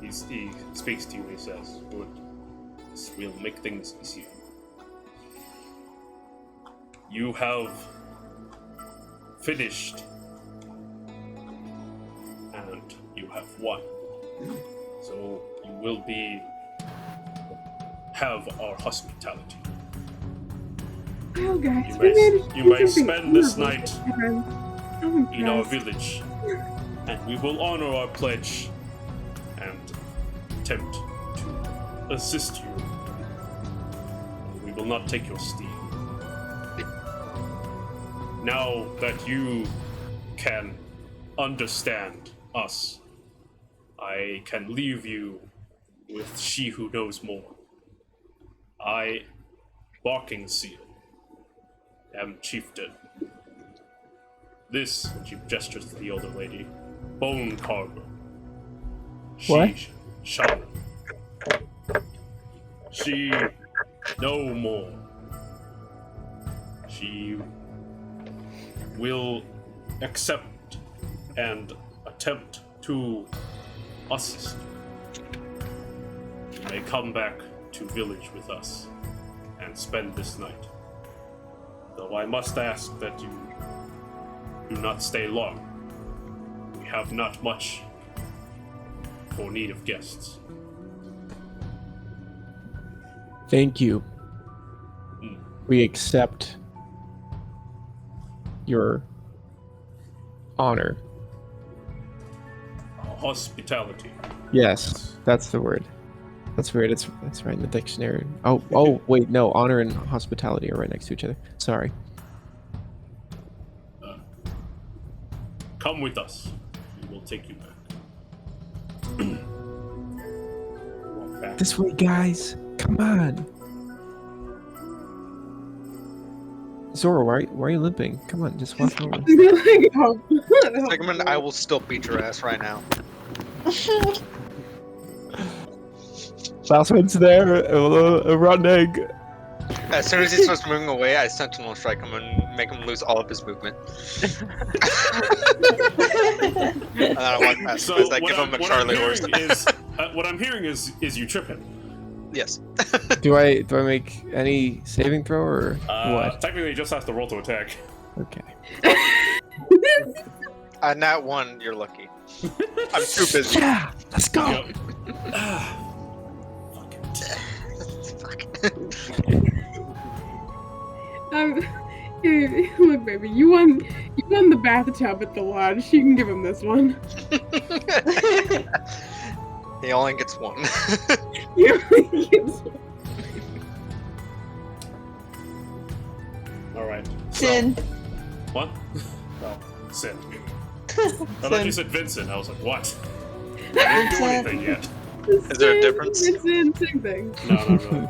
he speaks to you and he says, "Good. This will make things easier. You have finished, and you have won. So you will have our hospitality. Oh, guys, You may spend this night in our village, and we will honor our pledge and attempt to assist you. We will not take your steal. Now that you can understand us, I can leave you with she who knows more. I, Barking Seal, am chieftain. This, when she gestures to the older lady, Bone Carver. What? Shaman. She no more. she will accept and attempt to assist. You may come back to village with us and spend this night. Though I must ask that you do not stay long. We have not much for need of guests. Thank you. Mm. We accept your honor. Hospitality. Yes, that's the word. That's weird. That's right in the dictionary. Oh, wait, no. Honor and hospitality are right next to each other. Sorry. Come with us. We will take you back. Walk back. This way, guys. Come on. Zora, why are you limping? Come on, just walk over. Sigmund, I will still beat your ass right now. Last one's there. Running. As soon as he starts moving away, I sentinel strike him and make him lose all of his movement. And then I walk past him as I give him a Charlie horse. What I'm hearing is you trip him. Yes. Do I make any saving throw or what? Technically, he just has to roll to attack. Okay. Nat 1, you're lucky. I'm too busy. Yeah, let's go. Yep. Look, baby, you won the bathtub at the lodge. You can give him this one. He only gets one. You only get one. All right. Sin. What? Oh, Sin. I thought you said Vincent. I was like, what? I didn't do anything yet. Is there a difference? It's in same thing. No, not really.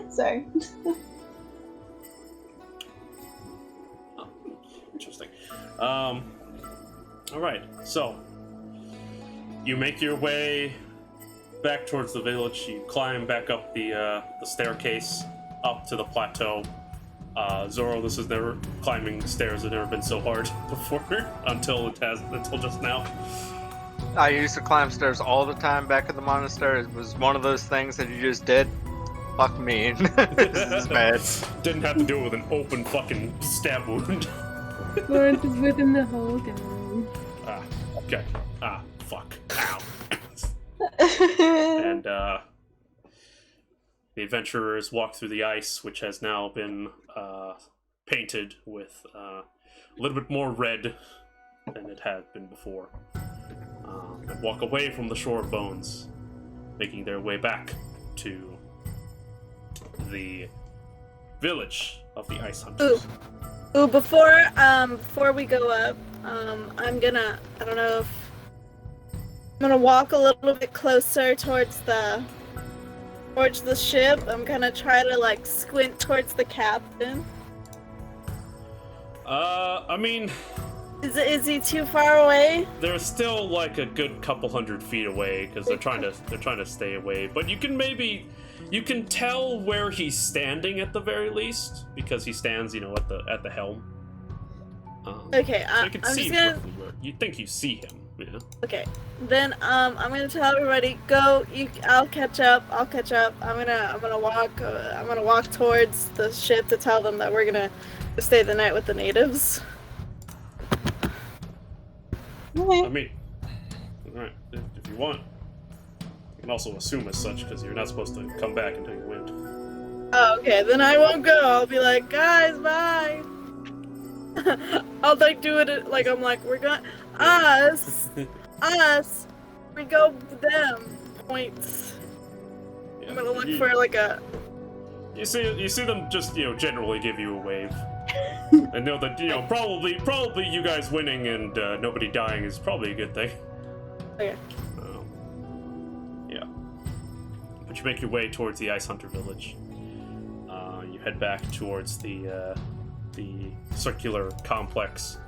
Sorry. Oh, interesting. All right. So you make your way back towards the village. You climb back up the staircase up to the plateau. Zoro, this is never climbing stairs have never been so hard before until just now. I used to climb stairs all the time back at the monastery. It was one of those things that you just did. Fuck me. This is bad. Didn't have to do it with an open fucking stab wound. Florence is with him the whole time. Okay. Fuck. Ow. And the adventurers walk through the ice, which has now been painted with a little bit more red than it had been before. And walk away from the shore of bones, making their way back to the village of the ice hunters. Ooh, before we go up, I'm gonna walk a little bit closer towards the ship. I'm gonna try to like squint towards the captain. I mean, is he too far away? they're still like a good couple 100 feet away because they're trying to stay away. But you can tell where he's standing at the very least because he stands, at the helm. Okay, so you can I'm see just gonna. roughly where you think you see him. Yeah. Okay, then I'm gonna tell everybody go. I'll catch up. I'm gonna walk towards the ship to tell them that we're gonna stay the night with the natives. I mean, alright, if you want, you can also assume as such, because you're not supposed to come back until you win. Oh, okay, then I won't go. I'll be like, guys, bye. I'll like do it like I'm like, we're going us, we go them points. Yeah, I'm gonna look for like a. You see them just generally give you a wave, and know that probably you guys winning and nobody dying is probably a good thing. Okay. Yeah. But you make your way towards the Ice Hunter village. You head back towards the circular complex.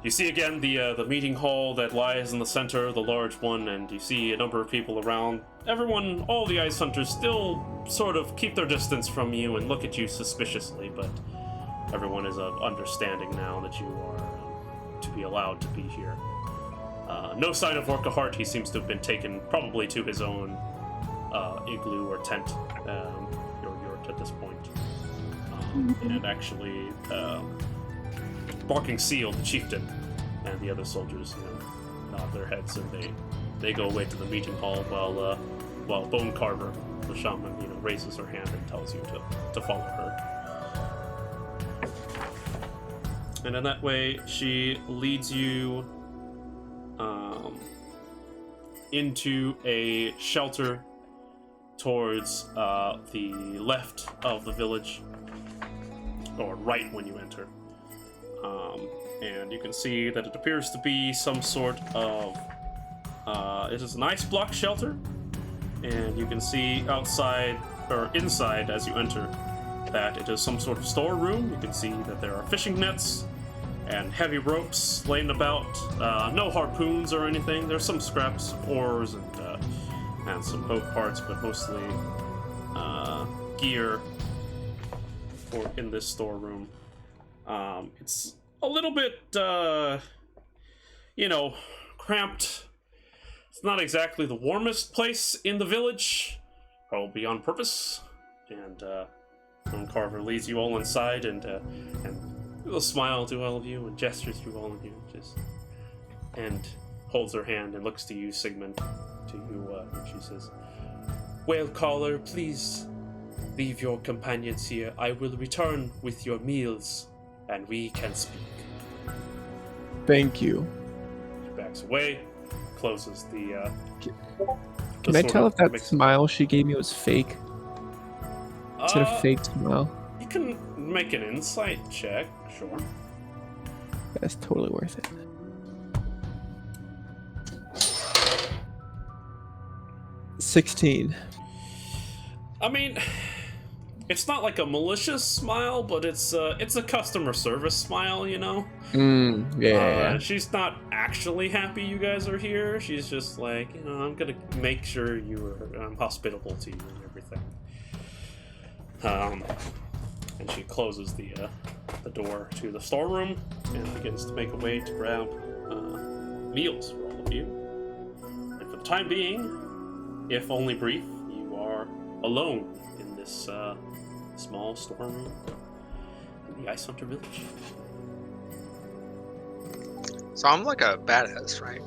You see again the meeting hall that lies in the center, the large one, and you see a number of people around. Everyone, all the Ice Hunters still sort of keep their distance from you and look at you suspiciously, but everyone is understanding now that you are to be allowed to be here. No sign of Orcahart. He seems to have been taken probably to his own igloo or tent, or yurt at this point. And actually, Barking Seal, the chieftain, and the other soldiers, nod their heads and they go away to the meeting hall while Bone Carver, the shaman, raises her hand and tells you to follow her. And in that way, she leads you into a shelter towards the left of the village, or right when you enter. And you can see that it appears to be some sort of it is an ice block shelter, and you can see outside or inside as you enter that it is some sort of storeroom. You can see that there are fishing nets and heavy ropes laying about. No harpoons or anything. There's some scraps of oars and some boat parts, but mostly gear in this storeroom. It's a little bit, cramped. It's not exactly the warmest place in the village, probably on purpose. And Bone Carver leads you all inside and will smile to all of you and gestures to all of you, and holds her hand and looks to you, Sigmund, and she says, "Well, caller, please leave your companions here. I will return with your meals, and we can speak." Thank you. She backs away, closes the. Can I tell if that smile she gave me was fake? Is it a fake smile? You can make an insight check, sure. That's totally worth it. $16. I mean, it's not like a malicious smile, but it's a customer service smile, Yeah. She's not actually happy you guys are here. She's just like, I'm gonna make sure I'm hospitable to you and everything. And she closes the door to the storeroom and begins to make a way to grab meals for all of you. And for the time being, if only brief, you are alone in this small storeroom in the Ice Hunter village. So I'm like a badass, right?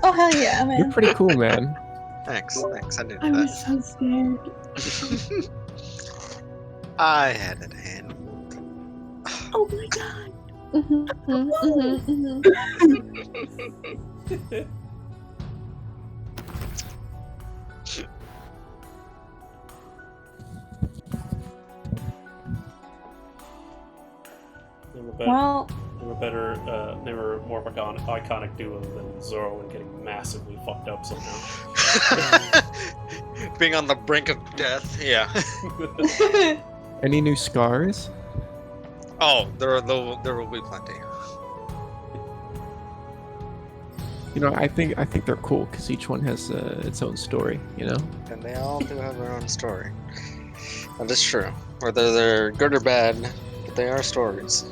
Oh hell yeah, man. You're pretty cool, man. Thanks. I knew I that. was so scared. I had it hand. Oh my god. They were more iconic duo than Zoro and getting massively fucked up somehow. Being on the brink of death, yeah. Any new scars? Oh, there will be plenty. I think they're cool because each one has its own story. And they all do have their own story. That is true. Whether they're good or bad, but they are stories.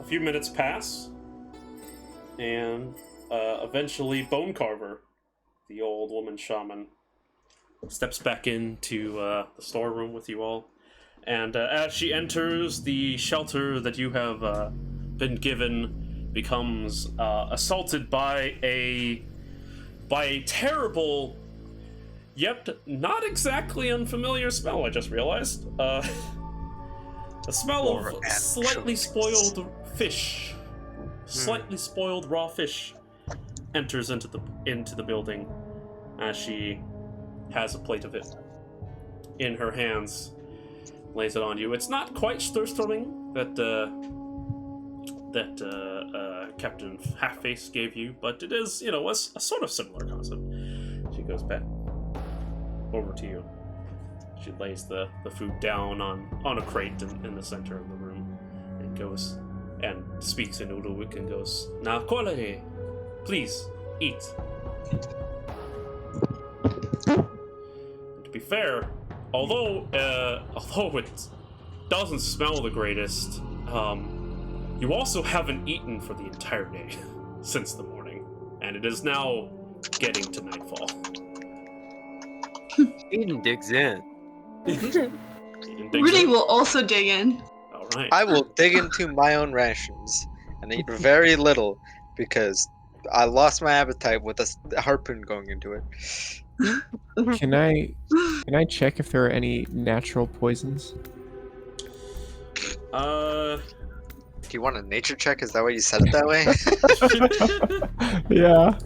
A few minutes pass, and eventually Bone Carver, the old woman shaman, steps back into the storeroom with you all. And as she enters, the shelter that you have been given becomes assaulted by a terrible, yet not exactly unfamiliar smell, I just realized. A smell of slightly spoiled fish. Slightly spoiled raw fish enters into the building as she has a plate of it in her hands, lays it on you. It's not quite stir-stirring that Captain Half-Face gave you, but it is, a sort of similar concept. She goes, "Bet, over to you." She lays the food down on a crate in the center of the room and goes and speaks in Uruk and goes, "Na kolere, please eat." And to be fair, although it doesn't smell the greatest, you also haven't eaten for the entire day since the morning, and it is now getting to nightfall. Eden digs in. Rudy will also dig in. All right. I will dig into my own rations and eat very little because I lost my appetite with a harpoon going into it. Can I check if there are any natural poisons? Do you want a nature check? Is that why you said it that way? Yeah.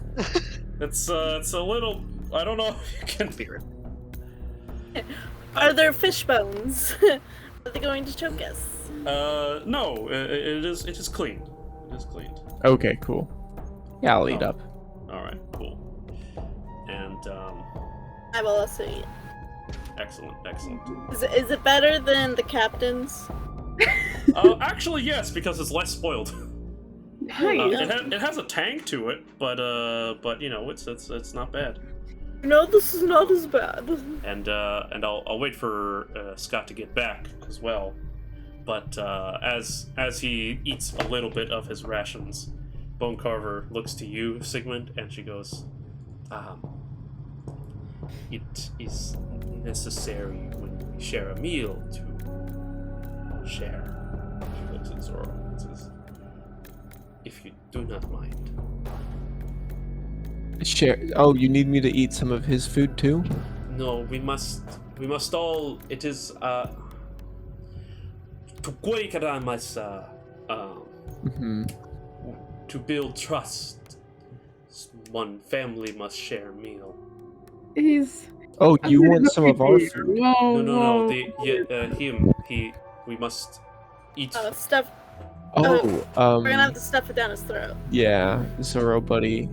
It's a little. I don't know if you can be. Are there fish bones? Are they going to choke us? No. It is clean. It is cleaned. Okay, cool. Yeah, I'll eat Oh. up. All right. Cool. And I will also eat. excellent. Is it better than the captain's? Actually, yes, because it's less spoiled. Nice. It has a tang to it, but you know, it's not bad. No, this is not as bad. And I'll wait for Scott to get back as well. But as he eats a little bit of his rations, Bone Carver looks to you, Sigmund, and she goes, "It is necessary when we share a meal to share." She looks at Zorro and says, "If you do not mind." Share. Oh, you need me to eat some of his food too? No, we must all. It is to build trust. One family must share a meal. He's. Oh, you I'm want gonna some look of our at food? you. Whoa, No. whoa. We must eat. Stuff. Oh, We're gonna have to stuff it down his throat. yeah, Zorro, buddy,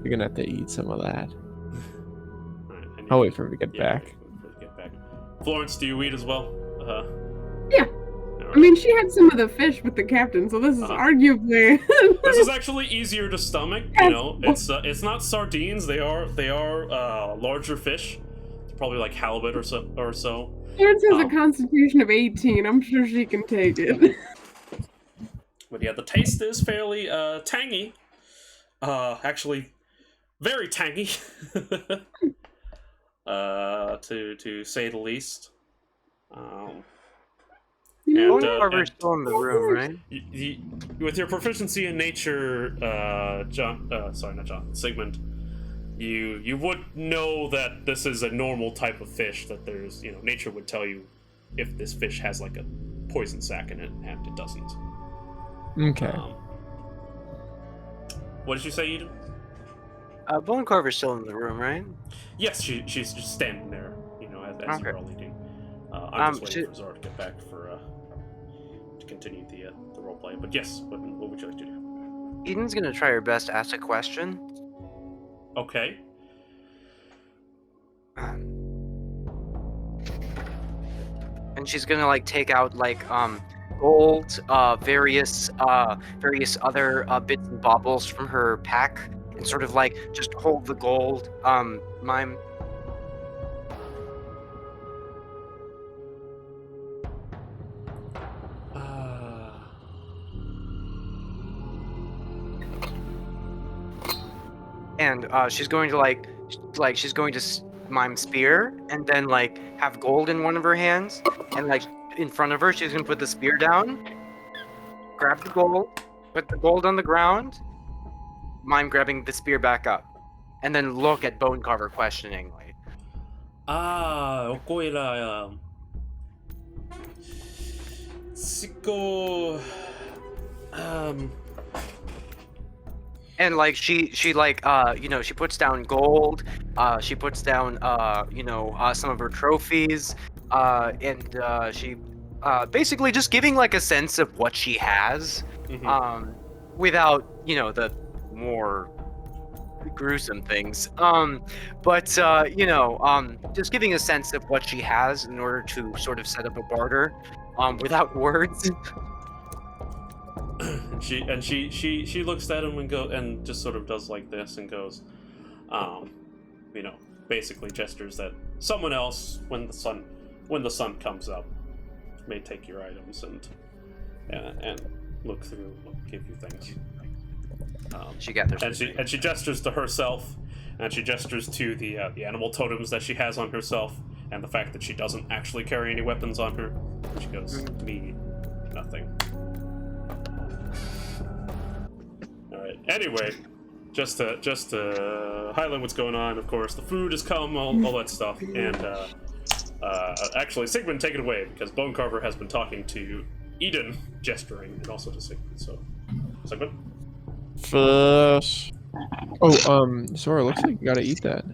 you're gonna have to eat some of that. Alright, and I'll you- wait for him to get yeah, back. wait for him to get back. Florence, do you eat as well? Yeah. Alright. I mean, she had some of the fish with the captain, so this is arguably. This is actually easier to stomach. You know, it's not sardines. They are larger fish. They're probably like halibut or so. Florence has a constitution of 18. I'm sure she can take it. But yeah, the taste is fairly tangy. Actually, very tangy. To say the least. Bone And, Carver's still in the room, right? With your proficiency in nature, Sigmund, you would know that this is a normal type of fish. That there's, nature would tell you if this fish has like a poison sac in it, and it doesn't. Okay. What did you say, Eden? Bone Carver's still in the room, right? Yes, she's just standing there, as you're all eating. I'm just waiting for Zora to get back to continue the roleplay. But yes, what would you like to do? Eden's gonna try her best to ask a question. Okay. And she's gonna take out gold, various other bits and baubles from her pack, and sort of just hold the gold. Mime. And she's going to she's going to mime spear, and then have gold in one of her hands, and in front of her she's gonna put the spear down, grab the gold, put the gold on the ground, mime grabbing the spear back up, and then look at Bone Carver questioningly. Okoira, Siko, And she puts down gold, she puts down some of her trophies, and she basically just giving a sense of what she has, without the more gruesome things. But just giving a sense of what she has in order to sort of set up a barter, without words. And she looks at him and just sort of does like this and goes, basically gestures that someone else, when the sun comes up, may take your items and look through, give you things. She gathers. And she gestures to herself, and she gestures to the animal totems that she has on herself, and the fact that she doesn't actually carry any weapons on her. And she goes, me, nothing. All right. Anyway, just to highlight what's going on. Of course, the food has come, all that stuff, and actually, Sigmund, take it away because Bone Carver has been talking to Aidan, gesturing, and also to Sigmund. So, Sigmund. Fish. Oh, Zora, looks like you gotta eat that.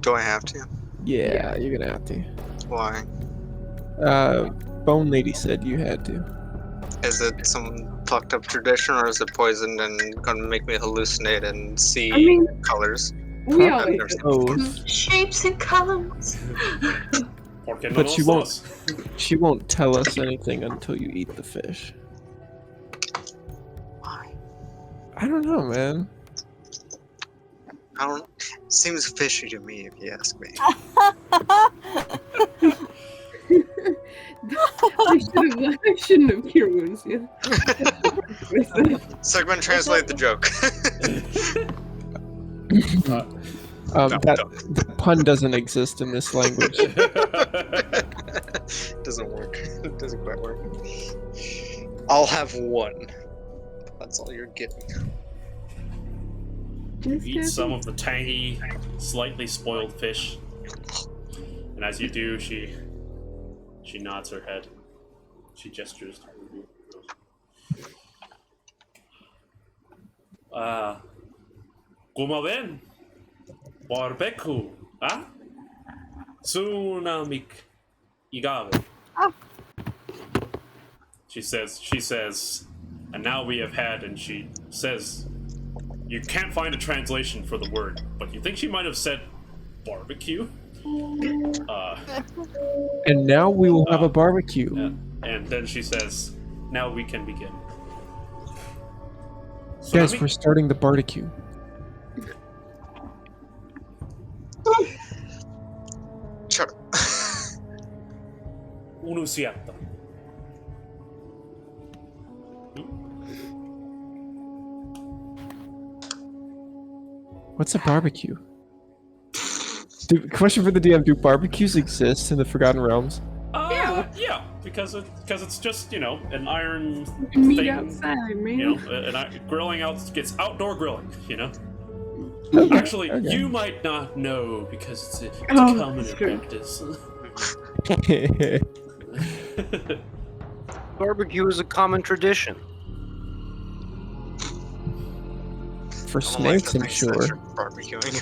Do I have to? Yeah, you're gonna have to. Why? Bone Lady said you had to. Is it some fucked up tradition, or is it poisoned and gonna make me hallucinate and see colors? We all eat Both. Shapes and colors. But she won't tell us anything until you eat the fish. Why? I don't know, man. Seems fishy to me, if you ask me. I shouldn't have cured wounds yet. Sigmund, translate the joke. The pun doesn't exist in this language. Doesn't work. It doesn't quite work. I'll have one. That's all you're getting. You eat some of the tangy, slightly spoiled fish, and as you do, she nods her head. She gestures to Rudy. Como ven? Barbecue, ah? Tsunamik Igabe. She says, and now we have had, and she says, you can't find a translation for the word, but you think she might have said barbecue? And now we will have a barbecue. Yeah. And then she says, now we can begin. Guys, we're starting the barbecue. Shut up. Unusiata. What's a barbecue? Question for the DM: do barbecues exist in the Forgotten Realms? Yeah, because it's just an iron Meat thing, outside, man. grilling out gets outdoor grilling. Okay, Actually, okay. you might not know because it's common in practice. Barbecue is a common tradition. For snakes, I'm sure. Barbecuing.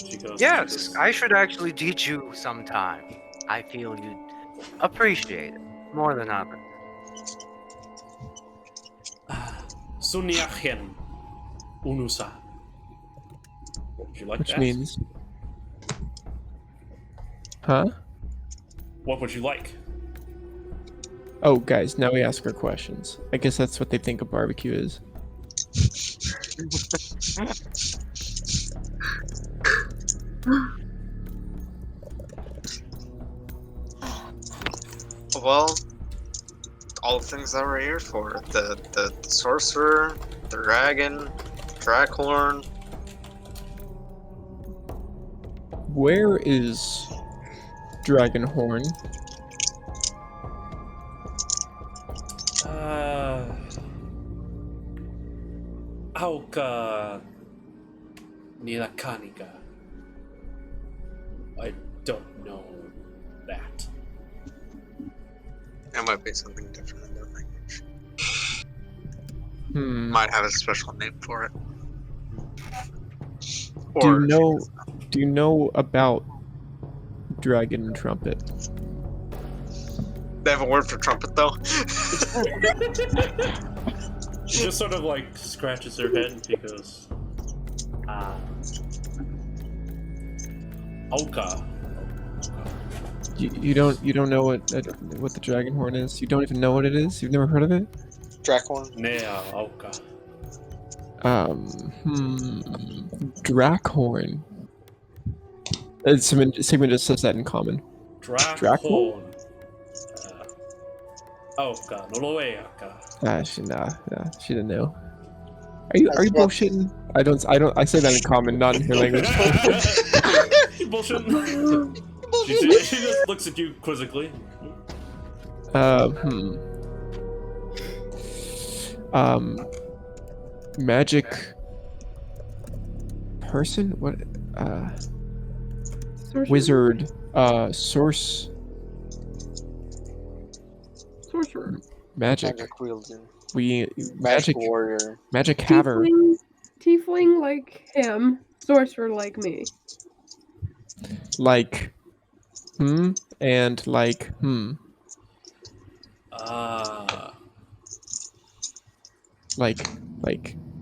She goes, Yes, I should actually teach you sometime. I feel you'd appreciate it more than others. Suniachen Unusa. Would you like Which that? means... Huh? What would you like? Oh, guys, now we ask her questions. I guess that's what they think a barbecue is. Well, all the things that we're here for. The sorcerer, the dragon, Draghorn. Where is Dragonhorn? Auka Nilakanika. I don't know that. It might be something different in that language. Might have a special name for it. Do you know about Dragon Trumpet? They have a word for trumpet, though. She just sort of like scratches her head and she goes, Oka. You don't know what the dragon horn is? You don't even know what it is? You've never heard of it? Dracorn. Nea Oka. Drakhorn. Sigmund just says that in common. Drakhorn. Oka, Noloeaka. She didn't know. Are you bullshitting? I say that in common, not in her language. You bullshitting? She just looks at you quizzically. Magic person? What? Sorcerer? Wizard. Sorcerer. Magic. Magic wielder. Magic warrior. Magic haver. Tiefling like him. Sorcerer like me. Like. And like. Like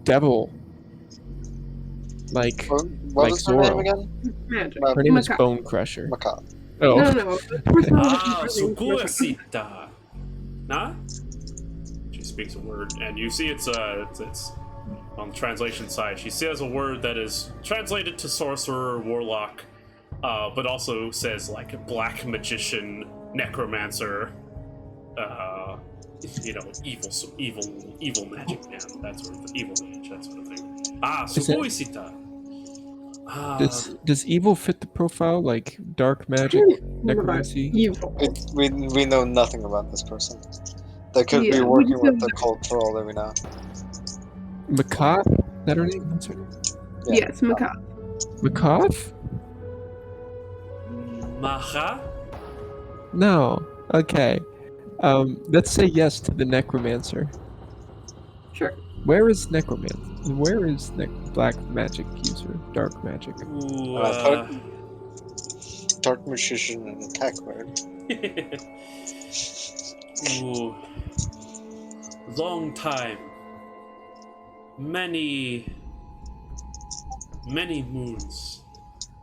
devil. Like. What like was her name Zorro. again? Magic. Her name is Macabre. Bone Crusher. Macabre. Oh. No. Suguasita. Nah? She speaks a word, and you see it's on the translation side. She says a word that is translated to sorcerer, warlock, but also says like black magician, necromancer, evil magic man, that sort of evil mage, that sort of thing. Suguasita. Does evil fit the profile? Like dark magic, necromancy? Evil. We know nothing about this person. They could be Yeah, we working just with know the cult for all that we know. Macabre? Is that her name? That's her name. Yeah. Yes, macabre. Macabre? Maha? No. Okay. Let's say yes to the necromancer. Sure. Where is necromancer? Where is black magic user? Dark magic. Ooh, Dark magician and attack word. Ooh. Long time. Many moons.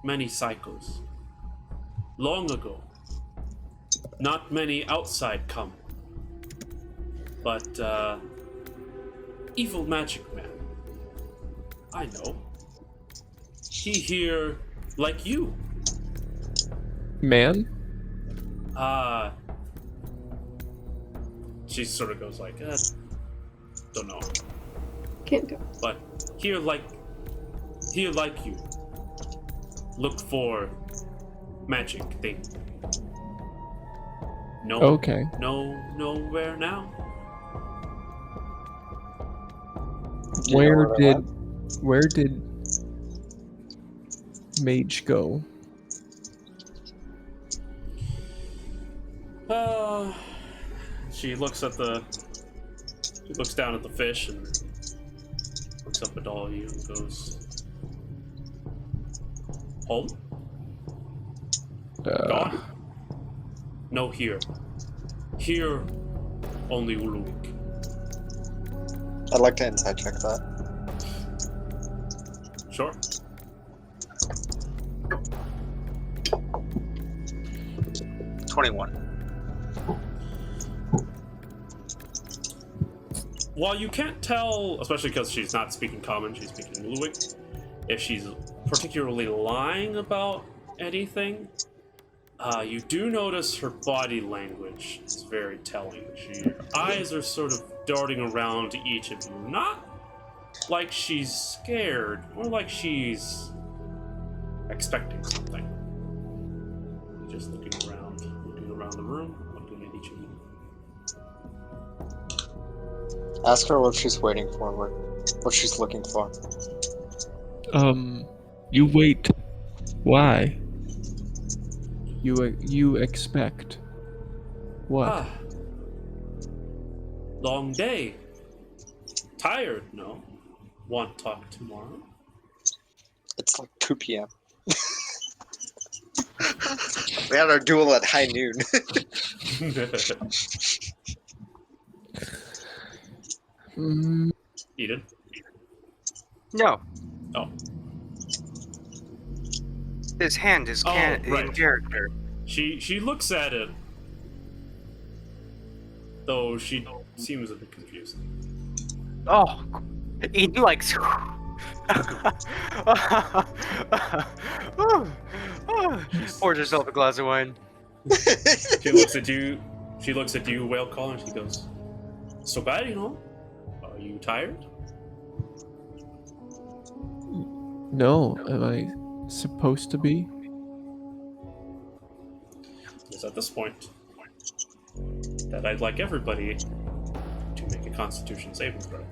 Many cycles. Long ago. Not many outside come. But, evil magic man. I know. He here like you. Man? She sort of goes like, don't know. Can't tell. But here like you. Look for magic thing. No. Okay. Nowhere now. Where did Mage go? She looks down at the fish and looks up at all of you and goes, home? Gone? No, here. Here, only Uluvik. I'd like to insight check that. Sure. While you can't tell, especially because she's not speaking common, she's speaking Uluvik, if she's particularly lying about anything, you do notice her body language is very telling. Her eyes are sort of darting around each of you, not like she's scared, more like she's expecting something. Just looking around the room, looking at each of you. Ask her what she's waiting for, what she's looking for. You wait. Why? You expect what? Long day. Tired, no? Want to talk tomorrow? It's like 2 p.m. We had our duel at high noon. Eden? No. Oh. His hand is Right. in character. She looks at it, though she seems a bit confused. Oh, Eden like. Pours herself a glass of wine. She looks at you. She looks at you, whale caller, and she goes, "So bad, you know? Are you tired?" No, am I supposed to be? It's at this point that I'd like everybody to make a Constitution saving throw.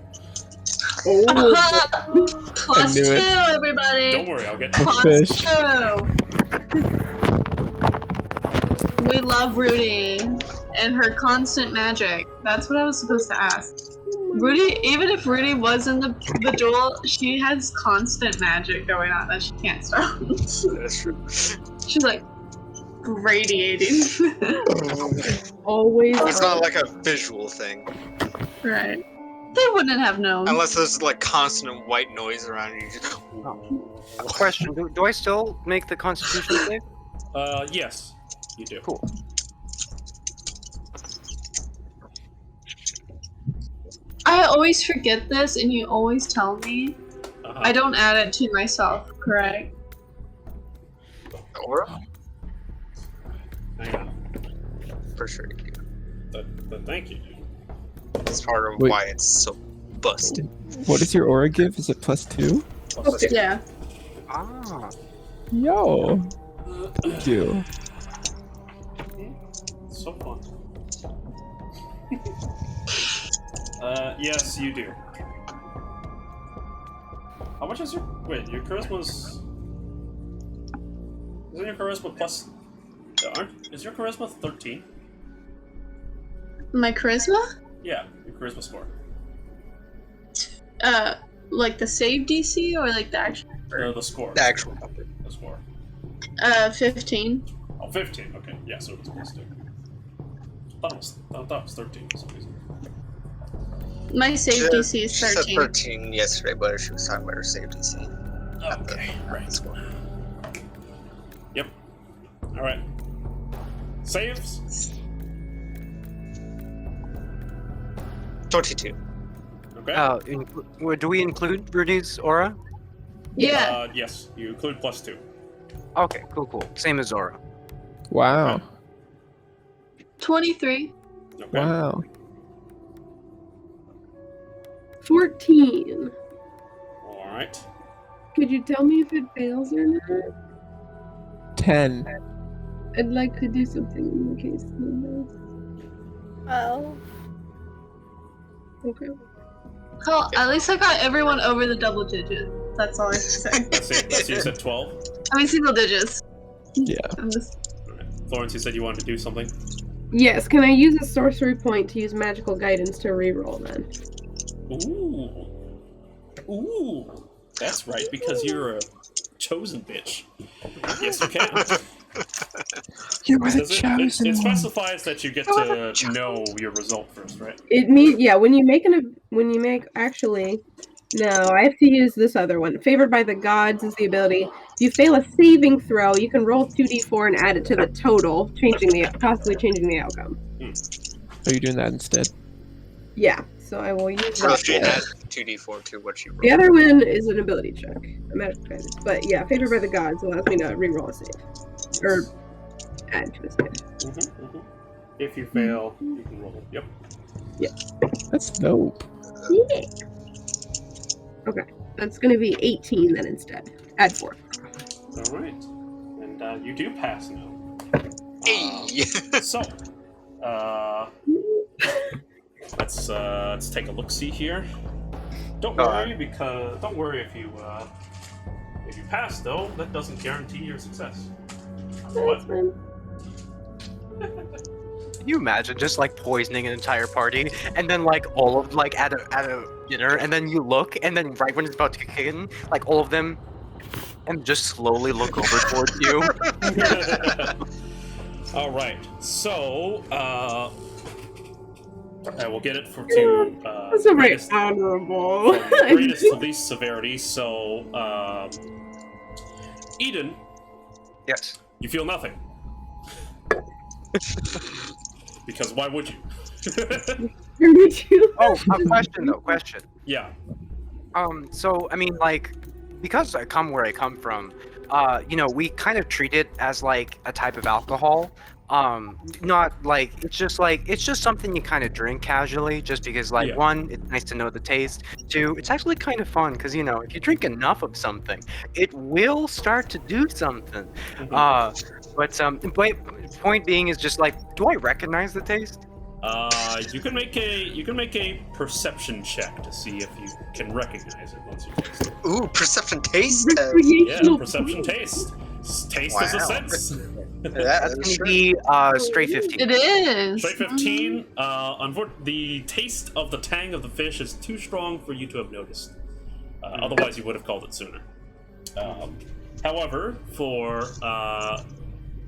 Plus knew 2, it. everybody. Don't worry, I'll get. Plus Fish. 2. We love Rudy and her constant magic. That's what I was supposed to ask. Rudy, even if Rudy was in the duel, she has constant magic going on that she can't stop. That's true. She's like radiating. Always. It's not like a visual thing. Right. They wouldn't have known. Unless there's like constant white noise around you. Just... Question: do I still make the Constitution save? Yes, you do. Cool. I always forget this, and you always tell me. I don't add it to myself, correct? Aura? Hang on. For sure you do. But thank you. It's part of Wait. why it's so busted. What does your aura give? Is it +2? Plus, Yeah. Ah. Yo. Thank you. so fun. Yes, you do. How much is your... Wait, your charisma's... Isn't your charisma plus... Is your charisma 13? My charisma? Yeah, your charisma score. Like the save DC or like the actual? The score. The actual number. The score. 15. Oh, 15. Okay, yeah, so it was plus 2. I thought it was 13 for some reason. My save DC is She said 13. 13 yesterday, but she was talking about her save DC. Okay, right. Score. Yep. Alright. Saves? 22. Okay. Do we include Rudy's aura? Yeah. Yes, you include plus 2. Okay, cool. Same as Aura. Wow. 23. Okay. Wow. 14. Alright. Could you tell me if it fails or not? 10. I'd like to do something in the case of Well, this. Okay. Cool. At least I got everyone over the double digits. That's all I have to say. That's you said 12. I mean single digits. Yeah. I'm just... Alright. Florence, you said you wanted to do something? Yes, can I use a sorcery point to use magical guidance to reroll then? Ooh. Ooh. That's right, because you're a chosen bitch. Yes, you can. You were the Does it chosen one. specifies that you get to know your result first, right? It means when you make actually no, I have to use this other one. Favored by the gods is the ability. If you fail a saving throw, you can roll 2d4 and add it to the total, possibly changing the outcome. Are you doing that instead? Yeah, so I will use So that. she add 2d4 to what she rolled. The other one is an ability check, a magic guidance. But yeah, favored by the gods allows me to reroll a save, or add to a save. If you fail, you can roll. Yep. That's dope. Yeah. Okay, that's gonna be 18 then instead. Add 4. All right, and you do pass now. Hey! So, let's take a look. See here. Don't worry if you pass though. That doesn't guarantee your success. What? Can you imagine just like poisoning an entire party and then like all of like at a dinner and then you look and then right when it's about to kick in, like all of them and just slowly look over towards you. All right. So, I will get it to That's a very greatest, honorable. from greatest to least severity. So, Eden, Yes. you feel nothing. Because why would you? Me too. Oh, a question though. Question. Yeah. So I mean, like, because I come where I come from, we kind of treat it as like a type of alcohol. Not like it's just something you kind of drink casually, just because like Yeah. one, it's nice to know the taste. Two, it's actually kind of fun because if you drink enough of something, it will start to do something. But point being is just like, do I recognize the taste? You can make a perception check to see if you can recognize it once you taste it. Ooh, perception taste test. Yeah, perception taste. Taste is a Wow. sense. That It's is gonna be straight 15. It is. Straight 15. The taste of the tang of the fish is too strong for you to have noticed. Otherwise, you would have called it sooner. However, for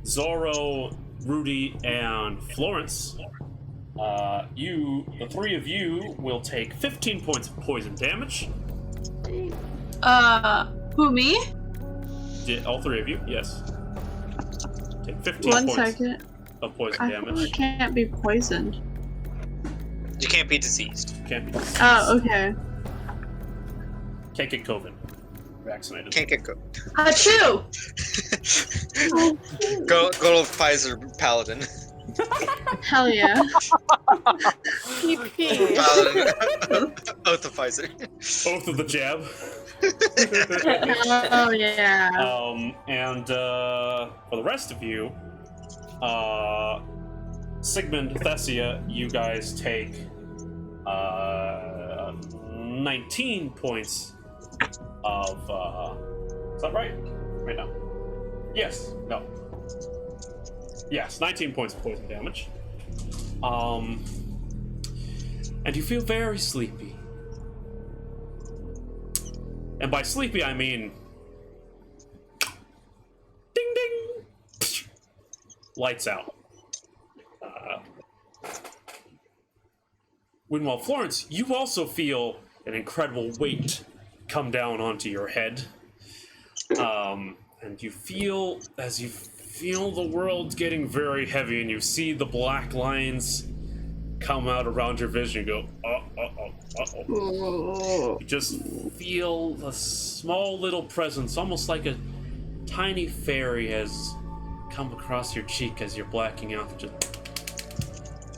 Zorro, Rudy, and Florence, the three of you will take 15 points of poison damage. Who, me? All three of you, yes. Take 15 One points second. of poison I damage. can't be poisoned. You can't be diseased. Can't be. Oh, okay. Can't get COVID. Vaccinated. Can't get go. Achoo! Go to Pfizer Paladin. Hell yeah. PP. Paladin. Oath of Pfizer. Oath of the jab. Oh yeah. And for the rest of you, Sigmund, Thessia, you guys take 19 points of. Is that right? Wait, no. Yes. No. Yes, 19 points of poison damage. And you feel very sleepy. And by sleepy, I mean... Ding ding! Lights out. Meanwhile, Florence, you also feel an incredible weight come down onto your head. And you feel, as you feel the world getting very heavy, and you see the black lines come out around your vision, you go, uh-oh. You just feel a small little presence, almost like a tiny fairy has come across your cheek as you're blacking out.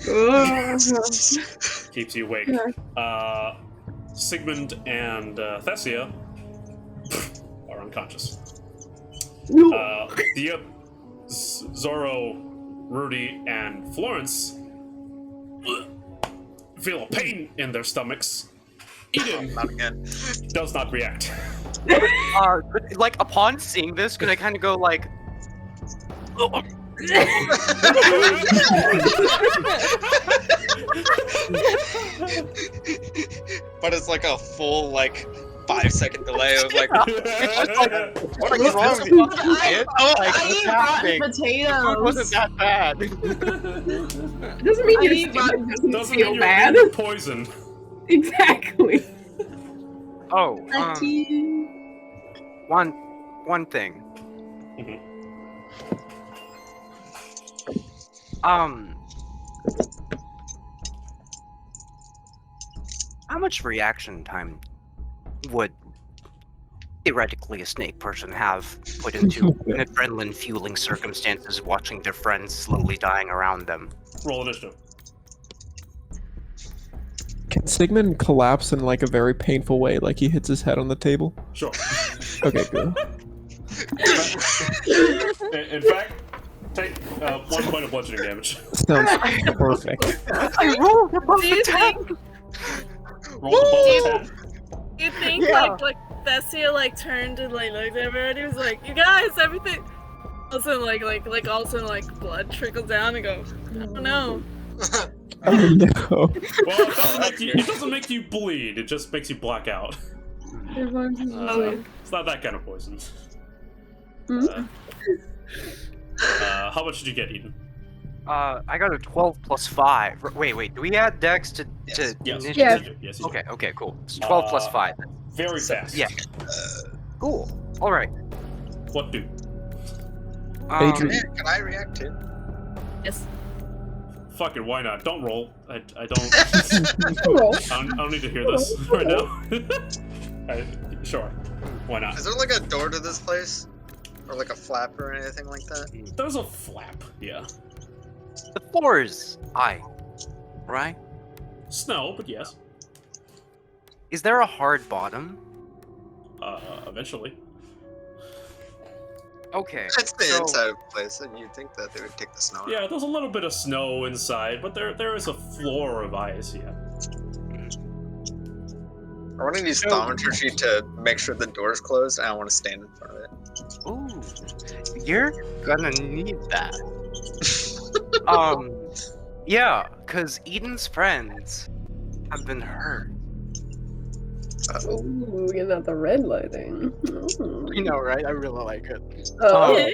Just keeps you awake. Sigmund and Thessia are unconscious. Zorro, Rudy, and Florence feel a pain in their stomachs. Eden Not again. does not react. Like upon seeing this, can I kind of go like, But it's like a full 5-second delay of like, what is wrong with you? I what's eat happening? rotten It wasn't potatoes. that bad. Doesn't mean I your eat rotten stomach doesn't Doesn't feel mean bad. you're poison. Exactly. Oh, Lucky. one thing. Mhm. How much reaction time would theoretically a snake person have put into an adrenaline fueling circumstances watching their friends slowly dying around them? Roll initiative. Can Sigmund collapse in like a very painful way, like he hits his head on the table? Sure. Okay, good. In fact, take 1 point of bludgeoning damage. Sounds perfect. I rolled above Do you the think? Roll the ball Do you think Yeah. like Thessia turned and looked at everybody? Was like, you guys, everything. Also all of a sudden blood trickled down and go, oh no. Oh no. Well, it doesn't make you bleed. It just makes you black out. It's not that kind of poison. Mhm. How much did you get, Eden? I got a 12 plus 5. Wait, do we add dex to Yes. Yes. initiative? Yes, you do. Okay, cool. It's 12 plus 5. Very fast. Yeah. Cool. Alright. What do? Adrian. Man, can I react too? Yes. Fuck it, why not? Don't roll. I don't. Roll. I don't need to hear this right now. Sure. Why not? Is there like a door to this place? Or like a flap or anything like that? There's a flap, yeah. The floor is high, right? Snow, but yes. Is there a hard bottom? Eventually. Okay. It's the so- inside of the place, and you'd think that they would take the snow out. Yeah, there's a little bit of snow inside, but there is a floor of ice, yeah. I want to use thaumaturgy to make sure the door's closed, and I want to stand in front of it. Ooh, you're gonna need that. Yeah, cause Eden's friends have been hurt. Ooh, you're not the red lighting. Ooh. You know, right? I really like it. Oh.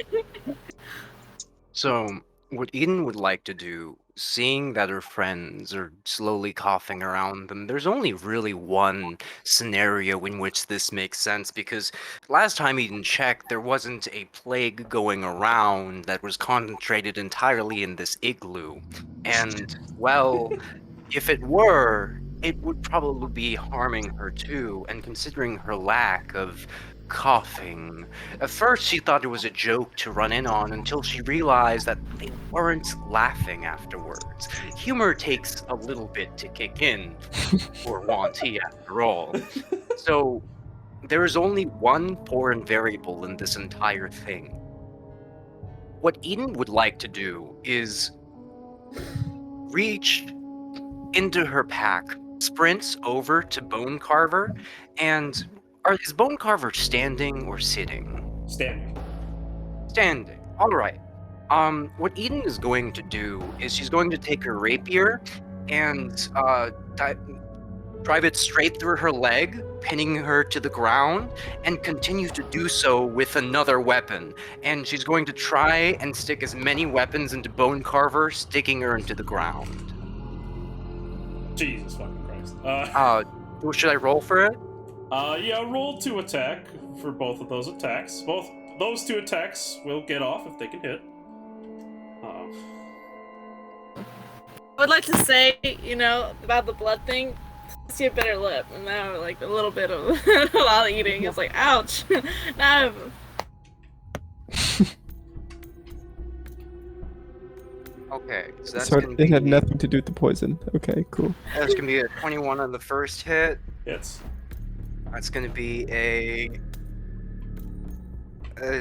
So, what Eden would like to do, seeing that her friends are slowly coughing around them, there's only really one scenario in which this makes sense, because last time Eden checked, there wasn't a plague going around that was concentrated entirely in this igloo. And, well, if it were, it would probably be harming her too, and considering her lack of coughing. At first, she thought it was a joke to run in on until she realized that they weren't laughing afterwards. Humor takes a little bit to kick in for Wanty after all. So, there is only one foreign variable in this entire thing. What Eden would like to do is reach into her pack, sprints over to Bone Carver, and is Bone Carver standing or sitting? Standing. Standing. All right. What Eden is going to do is she's going to take her rapier and drive it straight through her leg, pinning her to the ground, and continue to do so with another weapon. And she's going to try and stick as many weapons into Bone Carver, sticking her into the ground. Jesus fucking Christ. Should I roll for it? Yeah, roll to attack for both of those attacks. Both those two attacks will get off if they can hit. I would like to say, about the blood thing, see a bitter lip, and now, like, a little bit of while eating, it's like, ouch. Now Okay, so that's So gonna be... it had nothing to do with the poison. Okay, cool. That's gonna be a 21 on the first hit. Hits. That's gonna be a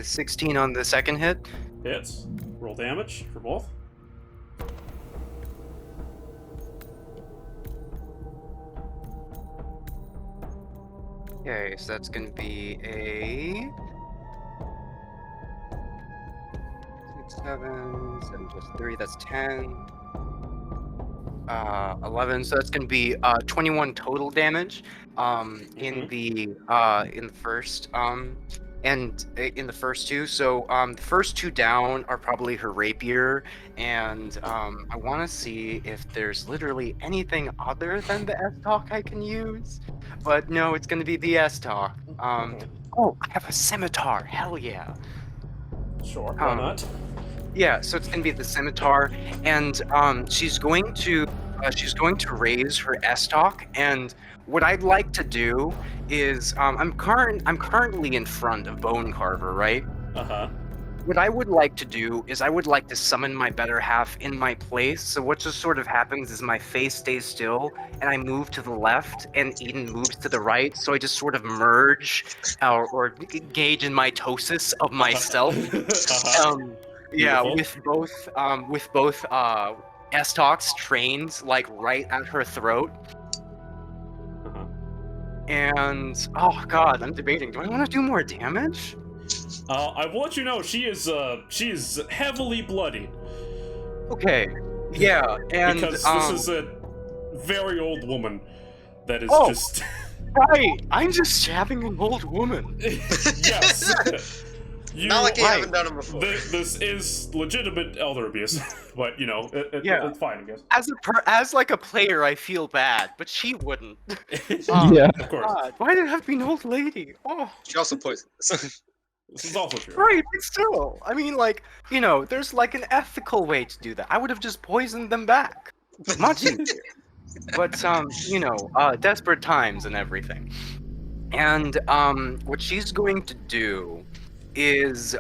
16 on the second hit. Hits. Roll damage for both. Okay, so that's gonna be a 7 plus 3, that's 10. 11, so that's gonna be 21 total damage in the first and in the first two. So the first two down are probably her rapier, and I want to see if there's literally anything other than the S-Talk I can use, but no, it's gonna be the S-Talk. Oh, I have a scimitar, hell yeah. Sure, why not? Yeah, so it's gonna be the scimitar, and she's going to raise her S-Talk, and what I'd like to do is I'm currently in front of Bone Carver, right? Uh-huh. What I would like to do is I would like to summon my better half in my place. So what just sort of happens is my face stays still, and I move to the left, and Eden moves to the right. So I just sort of merge or engage in mitosis of myself. Yeah, with both S-Talks trained like right at her throat. And oh god, I'm debating. Do I want to do more damage? I will let you know she is heavily bloodied. Okay. Yeah, and because this is a very old woman that is just right. I'm just stabbing an old woman. Yes. You, Not like you haven't done it before. This is legitimate elder abuse, but you know, it's fine, I guess. As like a player, I feel bad, but she wouldn't. Yeah. Of course. God, why did it have to be an old lady? Oh. She also poisoned us. This is also true. Right, but still, I mean, like, you know, there's like an ethical way to do that. I would have just poisoned them back. Much easier. But, you know, desperate times and everything. And, what she's going to do is,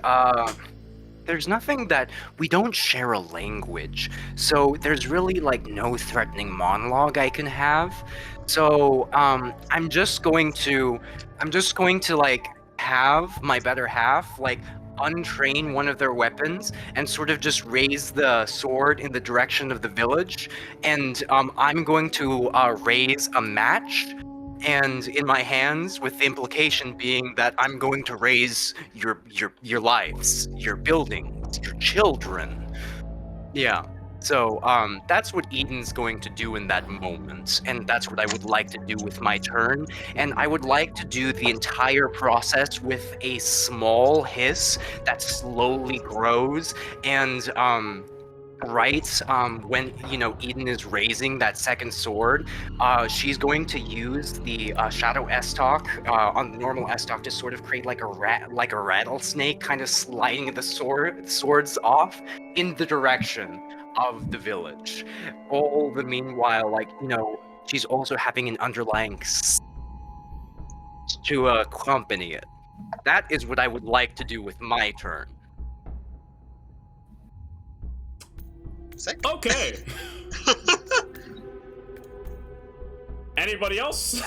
there's nothing that we don't share a language. So there's really like no threatening monologue I can have. So, I'm just going to like have my better half like untrain one of their weapons and sort of just raise the sword in the direction of the village, and I'm going to raise a match and in my hands, with the implication being that I'm going to raise your lives, your buildings, your children. Yeah. So, that's what Aidan's going to do in that moment, and that's what I would like to do with my turn, and I would like to do the entire process with a small hiss that slowly grows, and, when, you know, Aidan is raising that second sword, she's going to use the Shadow S-Talk on the normal S-Talk to sort of create like a rattlesnake, kind of sliding the swords off in the direction of the village. All the meanwhile, like, you know, she's also having an underlying to accompany it. That is what I would like to do with my turn. Sick. Okay. Anybody else?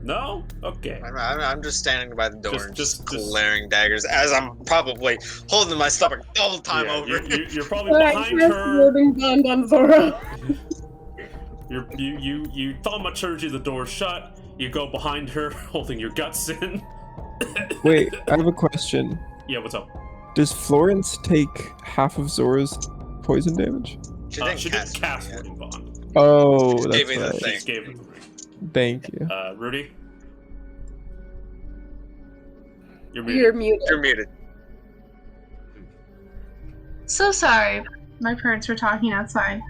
No? Okay. I'm just standing by the door and Just- glaring daggers as I'm probably holding my stomach the whole time Yeah, over. you're probably Alright, behind cast her. warding bond on Zoro. You thaumaturgy the door shut. You go behind her, holding your guts in. Wait, I have a question. Yeah, what's up? Does Florence take half of Zora's poison damage? She didn't She cast did cast it yet. warding bond. Oh, Just that's gave me the right. thing. She just gave it to me. Thank you. Rudy? You're You're muted. muted. You're muted. So sorry. My parents were talking outside.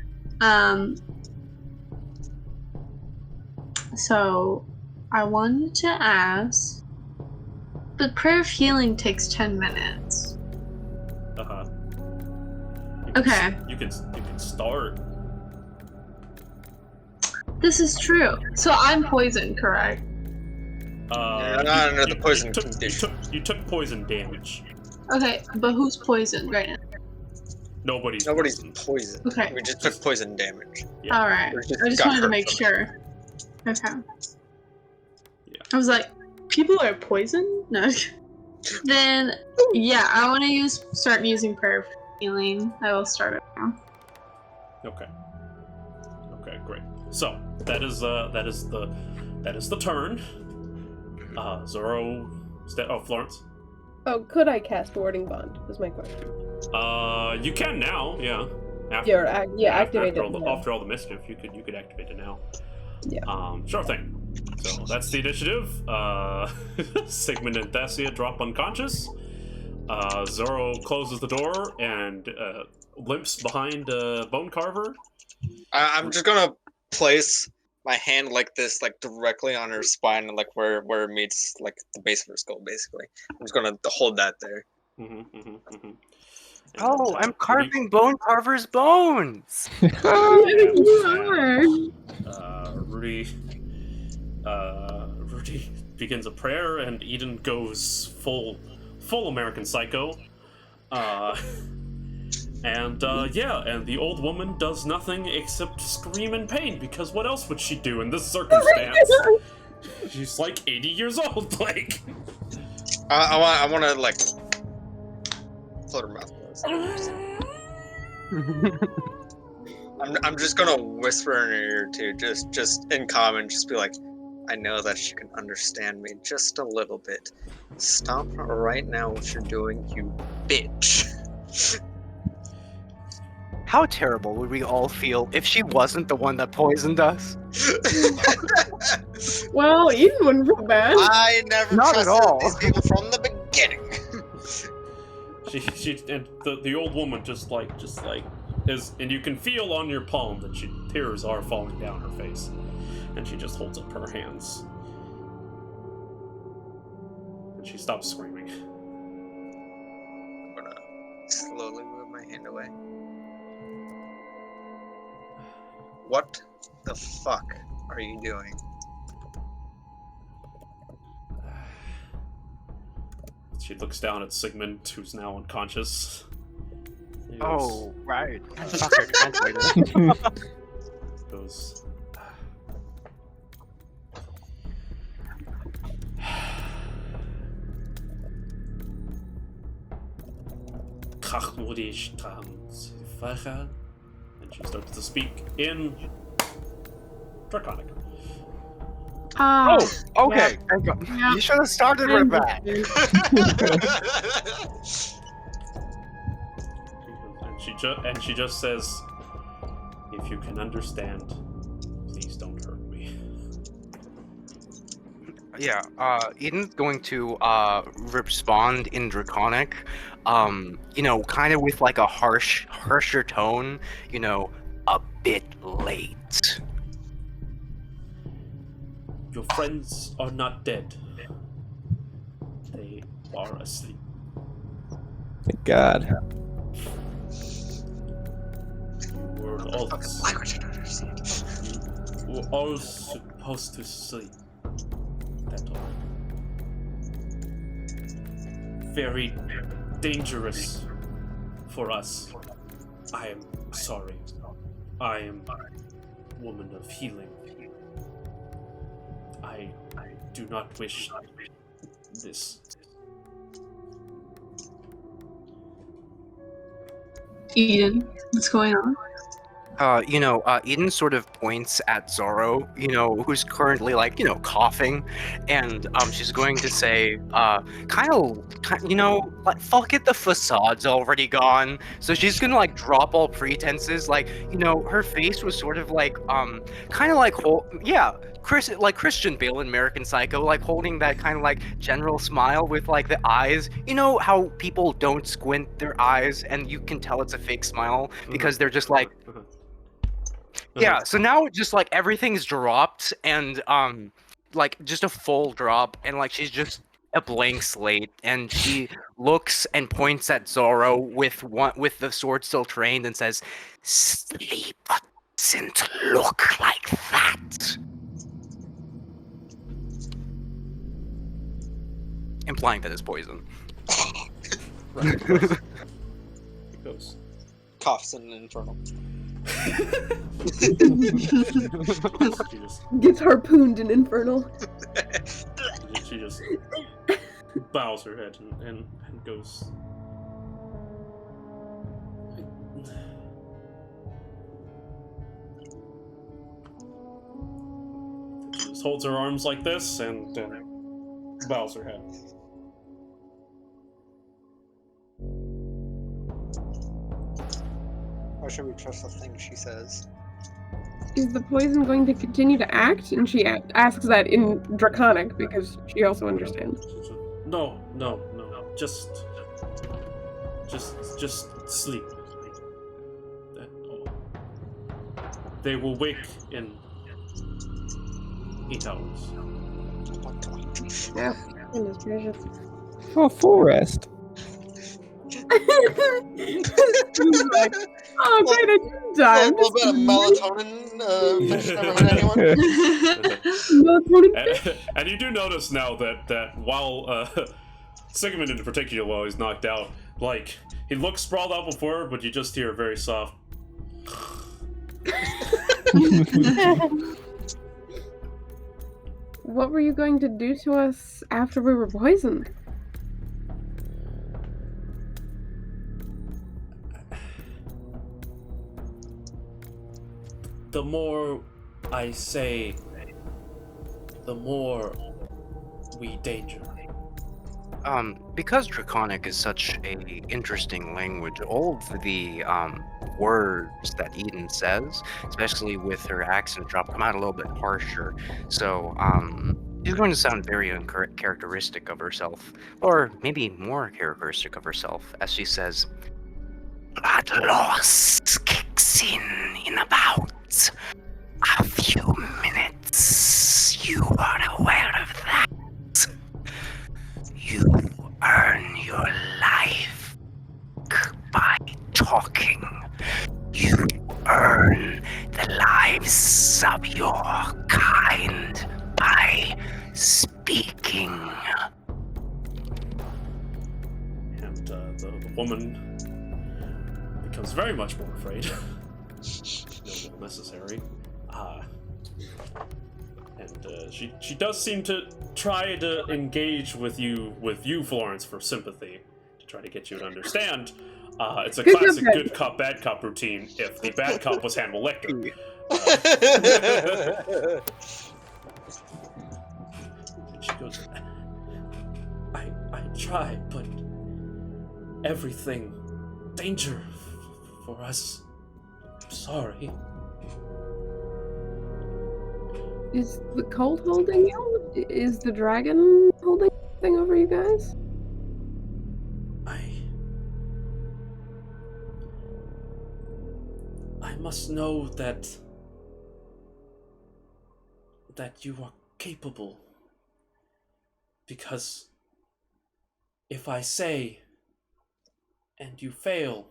So I wanted to ask, but prayer of healing takes 10 minutes. Uh-huh. Okay. You can start. This is true. So I'm poisoned, correct? You're not under the poison condition. You took poison damage. Okay, but who's poisoned right now? Nobody's poisoned. Okay. We just took poison damage. Yeah. Alright. We I just got wanted to hurt make from it. sure. Okay. Yeah. I was like, people are poisoned? No. Then, yeah, I want to start using prayer of healing. I will start it now. Okay. Okay, great. So that is the turn. Zoro. Florence. Oh, could I cast warding bond? Was my question. You can now. Yeah. Activate it. After all the mischief, you could activate it now. Yeah. Sure thing. So that's the initiative. Sigmund and Thessia drop unconscious. Zoro closes the door and limps behind Bone Carver. I'm just gonna place my hand like this, like directly on her spine, and like where it meets like the base of her skull, basically. I'm just gonna hold that there. Oh, I'm carving Bone Carver's bones! Rudy begins a prayer, and Aidan goes full American Psycho. And the old woman does nothing except scream in pain, because what else would she do in this circumstance? She's like 80 years old, like. I want to like float her mouth. I'm just gonna whisper in her ear too, just in common, just be like, I know that she can understand me just a little bit. Stop right now what you're doing, you bitch. How terrible would we all feel if she wasn't the one that poisoned us? Well, Eden wouldn't feel bad. I never Not at trusted all. these people from the beginning. She and the old woman just like is, and you can feel on your palm that tears are falling down her face, and she just holds up her hands, and she stops screaming. I'm gonna slowly move my hand away. What the fuck are you doing? She looks down at Sigmund, who's now unconscious. He Oh, right. Fuck her translator. goes, and she starts to speak in Draconic. Ah, Oh, okay. yeah. You should have started with that. And she just says, "If you can understand, please don't hurt me." Yeah, Aidan's going to respond in Draconic, kind of with like a harsher tone, a bit late. Your friends are not dead. They are asleep. Thank God. You were all, Language I don't understand. you were all supposed to sleep. That all. Very dangerous for us. I am sorry. I am woman of healing. I do not wish this. Eden, what's going on? Eden sort of points at Zorro, who's currently coughing, and she's going to say, fuck it, the facade's already gone. So she's gonna drop all pretenses, her face was sort of Christian Bale in American Psycho, holding that kind of general smile with the eyes. You know how people don't squint their eyes, and you can tell it's a fake smile because they're just yeah, so now just everything's dropped and just a full drop, and she's just a blank slate, and she looks and points at Zorro with the sword still trained and says, "Sleep doesn't look like that." Implying that it's poison. Right, of course. It goes. Coughs in an infernal. She just Gets harpooned in Infernal. she just bows her head and goes. She just holds her arms like this and bows her head. Why should we trust the thing she says? Is the poison going to continue to act? And she asks that in Draconic because she also understands. She said, No. Just sleep. That all. They will wake in 8 hours. Yeah. Goodness gracious. Oh, full rest. Oh, great, I didn't die. A little bit of melatonin. Never hurt anyone. Melatonin. And you do notice now that while Sigmund in particular, while he's knocked out, he looks sprawled out before, but you just hear a very soft. What were you going to do to us after we were poisoned? The more I say, the more we danger. Because Draconic is such a interesting language, all of the words that Eden says, especially with her accent drop, come out a little bit harsher. So she's going to sound very uncharacteristic of herself, or maybe more characteristic of herself, as she says, "Blood loss kicks in about a few minutes. You are aware of that. You earn your life by talking. You earn the lives of your kind by speaking." And the woman becomes very much more afraid. No more necessary. And she does seem to try to engage with you, Florence, for sympathy, to try to get you to understand. It's a classic good cop, bad cop routine if the bad cop was Hannibal Lecter. She goes, I try, but everything, danger for us. I'm sorry. Is the cold holding you? Is the dragon holding thing over you guys? I must know that you are capable. Because if I say and you fail,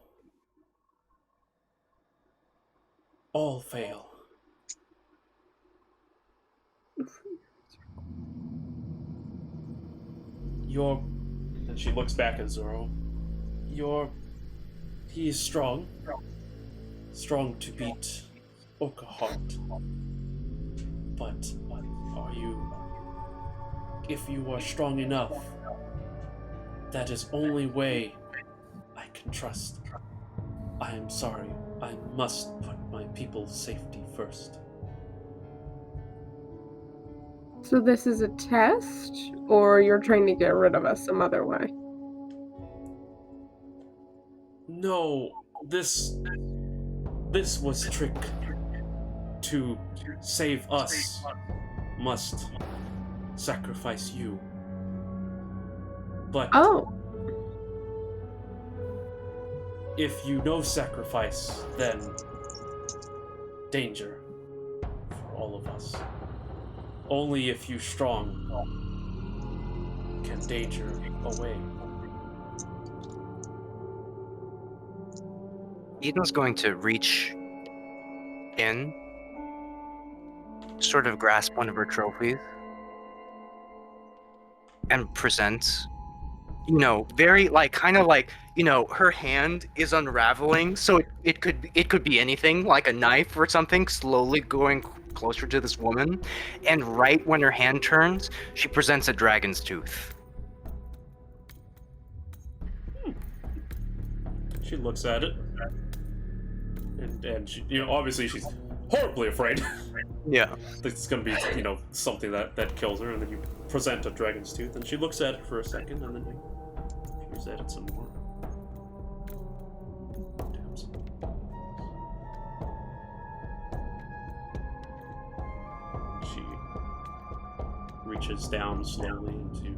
all fail. And she looks back at Zorro. He is strong. Strong to beat Oka heart. But are you, if you are strong enough, that is only way I can trust. I am sorry. I must put my people's safety first. So this is a test, or you're trying to get rid of us some other way? No, this was trick. To save us, must sacrifice you. But if you no sacrifice, then danger for all of us. Only if you strong can danger away. Eden's going to reach in, sort of grasp one of her trophies, and present, very kind of her hand is unraveling, so it could be anything, like a knife or something, slowly going closer to this woman, and right when her hand turns, she presents a dragon's tooth. She looks at it, and she, obviously she's horribly afraid. Yeah. It's gonna be, something that kills her, and then you present a dragon's tooth, and she looks at it for a second, and then you peers at it some more. Taps. She reaches down slowly into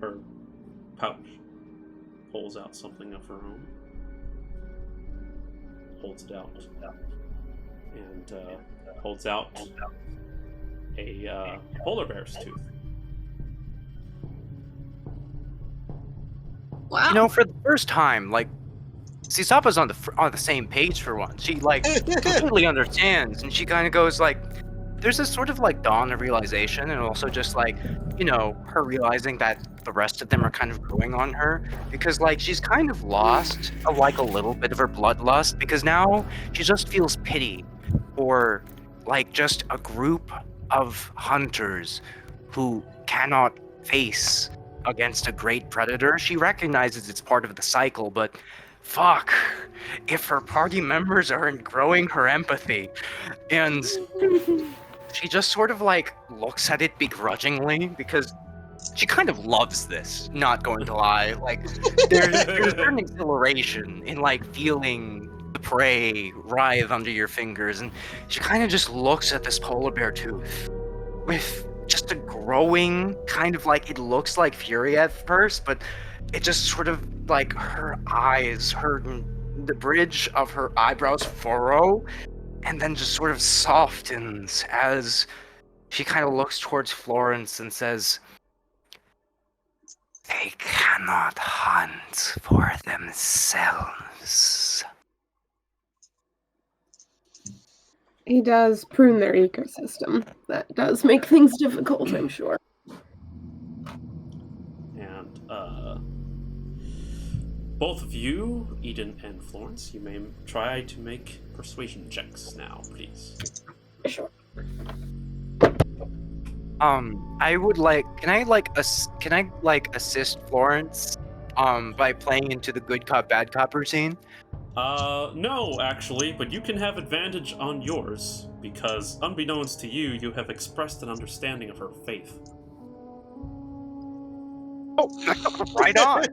her pouch, pulls out something of her own, holds it out, and holds out a polar bear's tooth. Wow. For the first time, Sisapa's on the same page for once. She completely understands, and she kind of goes there's this sort of dawn of realization, and also just her realizing that the rest of them are kind of growing on her, because she's kind of lost a little bit of her bloodlust, because now she just feels pity for just a group of hunters who cannot face against a great predator. She recognizes it's part of the cycle, but fuck, if her party members aren't growing her empathy, and she just sort of looks at it begrudgingly, because she kind of loves this, not going to lie. Like, there's a certain exhilaration in, like, feeling the prey writhe under your fingers, and she kind of just looks at this polar bear tooth with just a growing kind of, like, it looks like fury at first, but it just sort of, like, her eyes, the bridge of her eyebrows furrow, and then just sort of softens as she kind of looks towards Florence and says, "They cannot hunt for themselves." He does prune their ecosystem. That does make things difficult, I'm sure. And both of you, Eden and Florence, you may try to make persuasion checks now, please. Sure. I would like. Can I assist Florence? By playing into the good cop, bad cop routine. No, actually, but you can have advantage on yours because, unbeknownst to you, you have expressed an understanding of her faith. Oh, right on.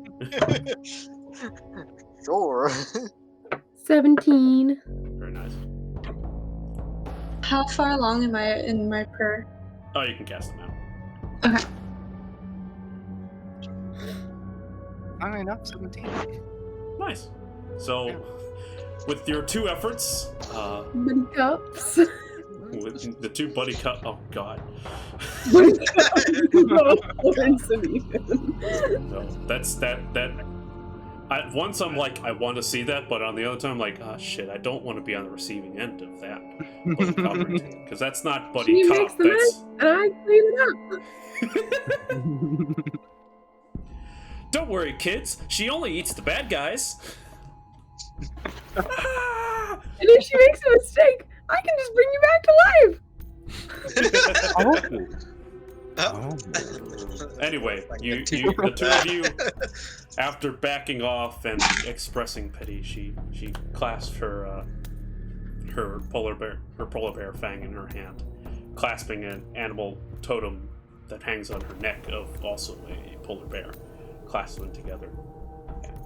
Sure. 17. Very nice. How far along am I in my prayer? Oh, you can cast them now. Okay. I mean, not 17. Nice. So, with your two efforts, Buddy cups. with the two buddy cut. Oh God. Buddy cups. Florence and Ethan. No, that's that. Once I'm like, I want to see that, but on the other time, I'm like, oh shit, I don't want to be on the receiving end of that buddy cop routine because that's not buddy She cop. makes the That's. mess, and I clean it up. Don't worry, kids. She only eats the bad guys. And if she makes a mistake, I can just bring you back to life. Anyway, the two of you, after backing off and expressing pity, she clasped her polar bear fang in her hand, clasping an animal totem that hangs on her neck of also a polar bear, clasps them together,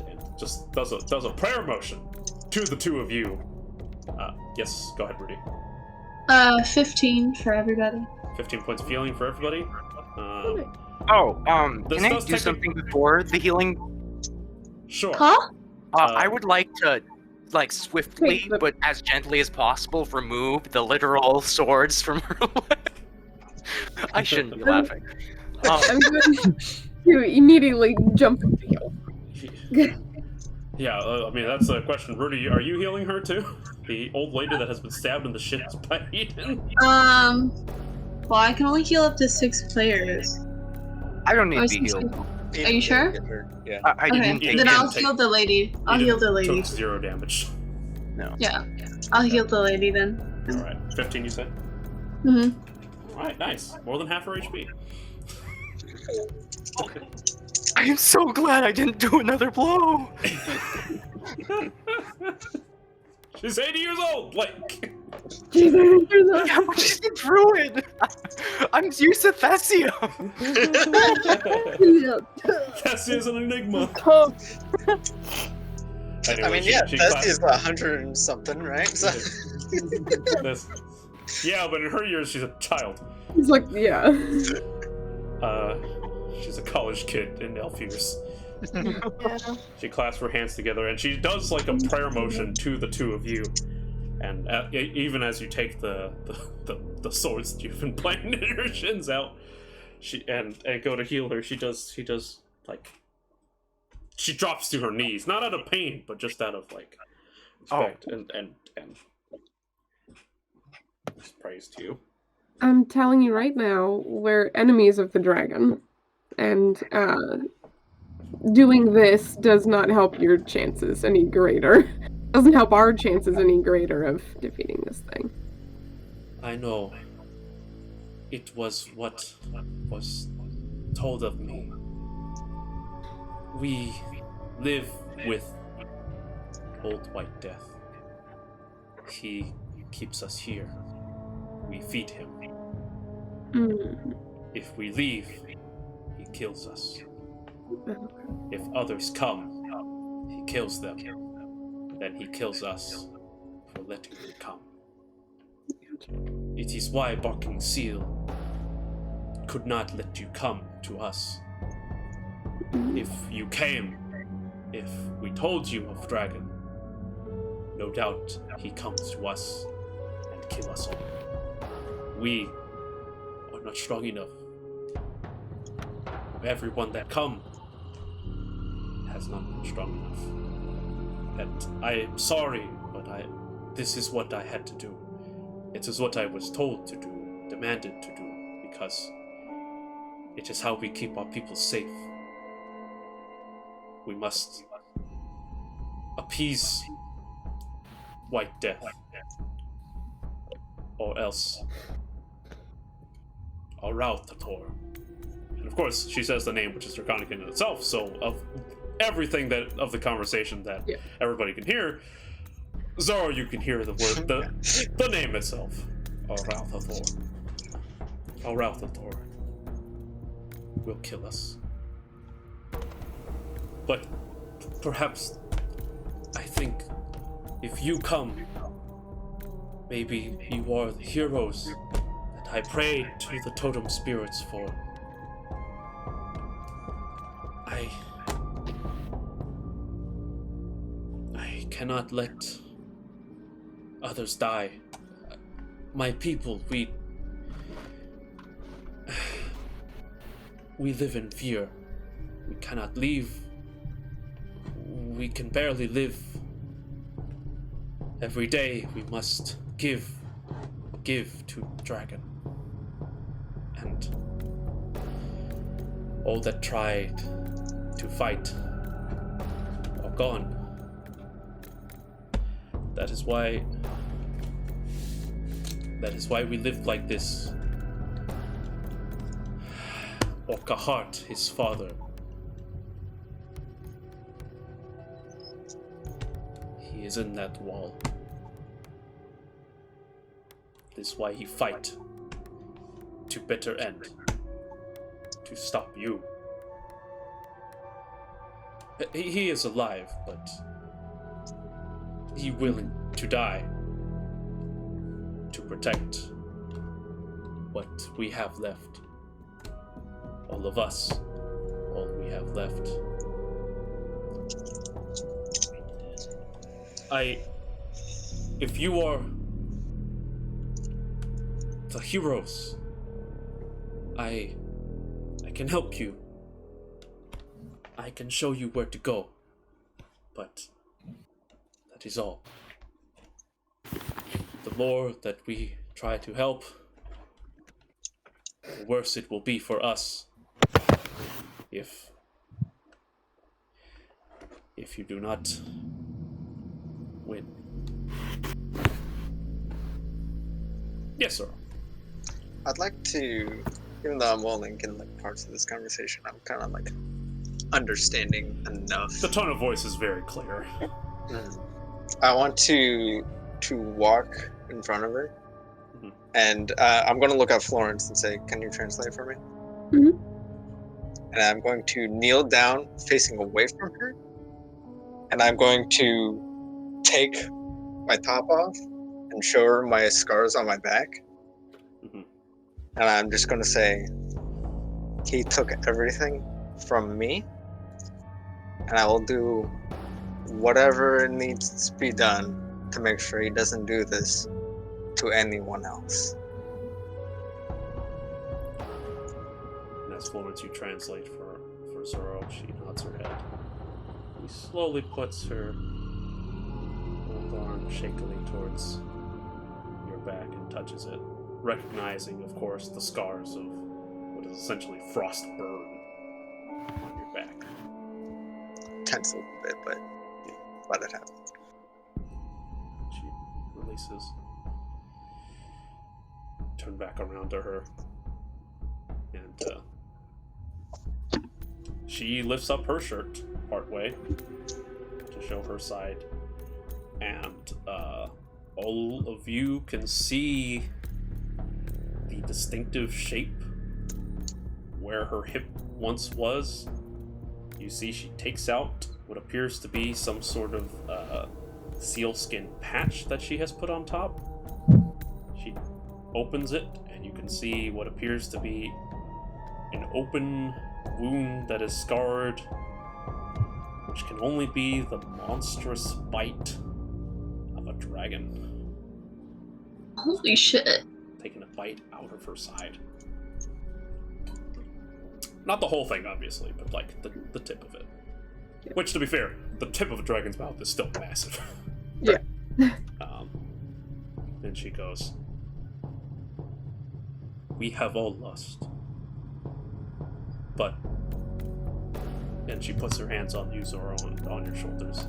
and just does a prayer motion to the two of you. Yes, go ahead, Rudy. 15 for everybody. 15 points of healing for everybody. Can This I does do something before the healing? Sure. Huh? I would like to, like, swiftly, Take the- but as gently as possible, remove the literal swords from her leg. I shouldn't be laughing. I'm going to immediately jump into heal. Yeah, I mean, that's a question. Rudy, are you healing her too? The old lady that has been stabbed in the shins by Aidan? Well, I can only heal up to 6 players. I don't need Or to be healed. Are you sure? Yeah. I Okay, didn't take then it. I'll heal the lady. I'll heal the lady. Took 0 damage. Yeah, I'll heal the lady then. Alright, 15 you said? Mm-hmm. Alright, nice. More than half her HP. I am so glad I didn't do another blow. She's 80 years old, like. Yeah, but she's a druid. I'm used to Thessia. Thessia's an enigma. Anyway, I mean, Thessia is 100 and something, right? So. Yeah, but in her years, she's a child. He's like, yeah. She's a college kid in elf years. She clasps her hands together and she does like a prayer motion to the two of you. And even as you take the swords that you've been playing in her shins out, and go to heal her, she does like she drops to her knees, not out of pain, but just out of like respect and just praise to you. I'm telling you right now, we're enemies of the dragon. And doing this does not help your chances any greater. Doesn't help our chances any greater of defeating this thing. I know. It was what was told of me. We live with Old White Death. He keeps us here. We feed him. Mm. If we leave, he kills us. If others come, he kills them. Then he kills us for letting them come. It is why Barking Seal could not let you come to us. If you came, if we told you of Dragon, no doubt he comes to us and kill us all. We are not strong enough. Everyone that come has not been strong enough. And I am sorry, but this is what I had to do. It is what I was told to do, demanded to do, because it is how we keep our people safe. We must appease White Death, or else Oyaviggaton. And of course, she says the name, which is Draconic in itself, so of everything of the conversation that everybody can hear, Zoro, you can hear the word, the name itself. Oyaviggaton. Oyaviggaton will kill us. But perhaps, I think, if you come, maybe you are the heroes that I prayed to the totem spirits for. I cannot let others die. My people, we live in fear. We cannot leave. We can barely live. Every day we must give to Dragon. And all that tried to fight are gone. That is why we live like this. Okahart, his father, he is in that wall. This is why he fight to bitter end, to stop you. He is alive, but he willing to die to protect what we have left. All of us, all we have left. If you are the heroes, I can help you. I can show you where to go. But that is all. The more that we try to help, the worse it will be for us. If you do not win. Yes, sir. I'd like to, even though I'm only getting like parts of this conversation, I'm kind of like understanding enough. The tone of voice is very clear. I want to walk in front of her, and I'm going to look at Florence and say, "Can you translate for me?" Mm-hmm. And I'm going to kneel down, facing away from her, and I'm going to take my top off and show her my scars on my back. And I'm just going to say, he took everything from me, and I will do whatever needs to be done to make sure he doesn't do this to anyone else. And as Florence, you translate for Zoro, she nods her head. He slowly puts her arm shakily towards your back and touches it, recognizing, of course, the scars of what is essentially frost burn on your back. Tense a little bit, but let it happen. She releases. Turn back around to her, and she lifts up her shirt partway to show her side, and all of you can see the distinctive shape where her hip once was, you see she takes out what appears to be some sort of sealskin patch that she has put on top. She opens it, and you can see what appears to be an open wound that is scarred, which can only be the monstrous bite of a dragon. Holy shit. Taking a bite out of her side. Not the whole thing, obviously, but like the tip of it. Yeah. Which, to be fair, the tip of a dragon's mouth is still massive. Yeah. And she goes, "We have all lost. But," and she puts her hands on you, Zora, on your shoulders.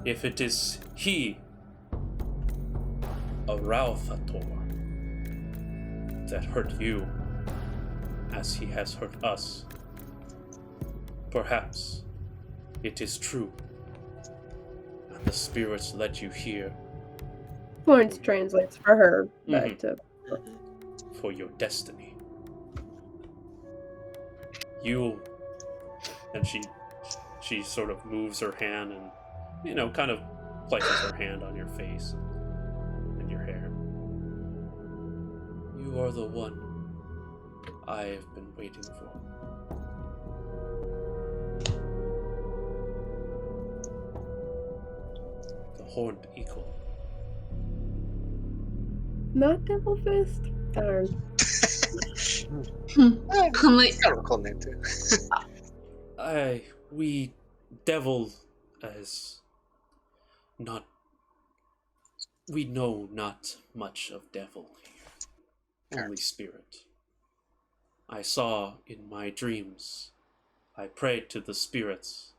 "If it is he, Oyaviggaton, that hurt you, as he has hurt us, perhaps it is true, and the spirits led you here Florence translates for her back to. for your destiny. You," and she sort of moves her hand and, you know, kind of places her hand on your face and your hair. "You are the one I have been waiting for." The horned eagle. Not Devil Fist? Darn. I'm like, Got a cool name too. We devil as not. We know not much of devil here, only spirit. I saw in my dreams, I prayed to the spirits,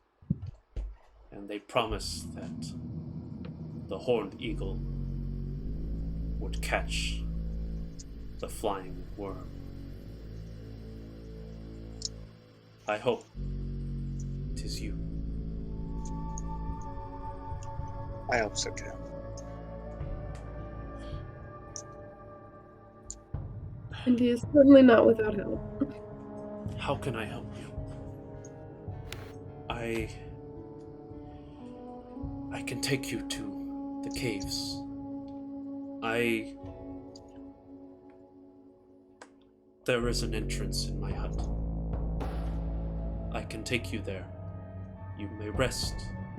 and they promised that the horned eagle would catch the flying worm. I hope it is you. I hope so too. And he is certainly not without help. How can I help you? I can take you to the caves. There is an entrance in my hut. I can take you there. You may rest,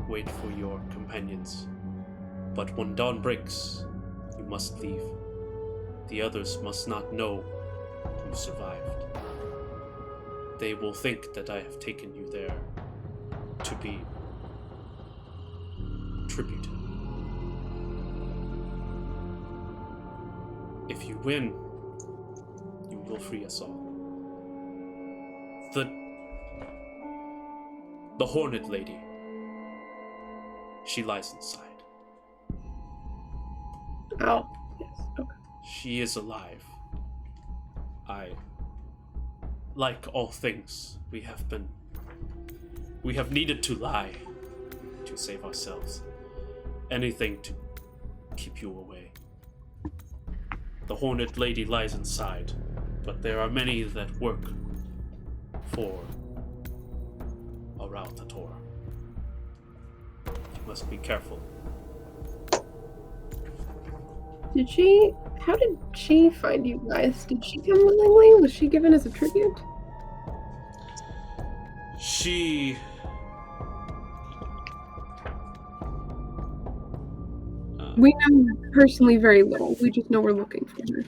wait for your companions. But when dawn breaks, you must leave. The others must not know you survived. They will think that I have taken you there to be tributed. If you win, you will free us all. The Hornet Lady, she lies inside. Oh, yes, okay. She is alive. Like all things, we have needed to lie to save ourselves. Anything to keep you away. The Hornet Lady lies inside, but there are many that work for Oyaviggaton. You must be careful. How did she find you guys? Did she come willingly? Was she given as a tribute? She... We know her personally very little. We just know we're looking for her.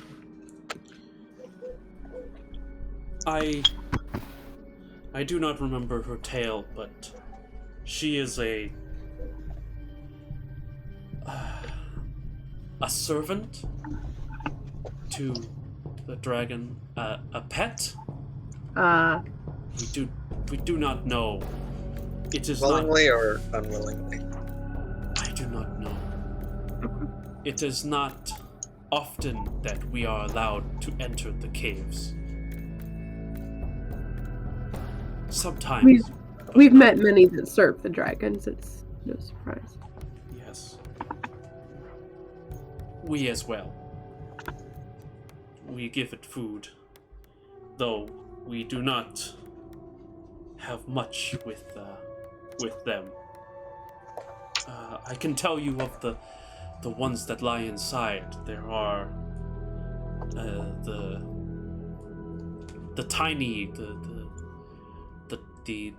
I do not remember her tale, but she is a servant to the dragon, a pet. We do not know. It is Willingly or unwillingly? I do not know. It is not often that we are allowed to enter the caves. Sometimes. We've met many that serve the dragons. It's no surprise. Yes. We as well. We give it food. though we do not have much with them. I can tell you of the ones that lie inside. There are the tiny the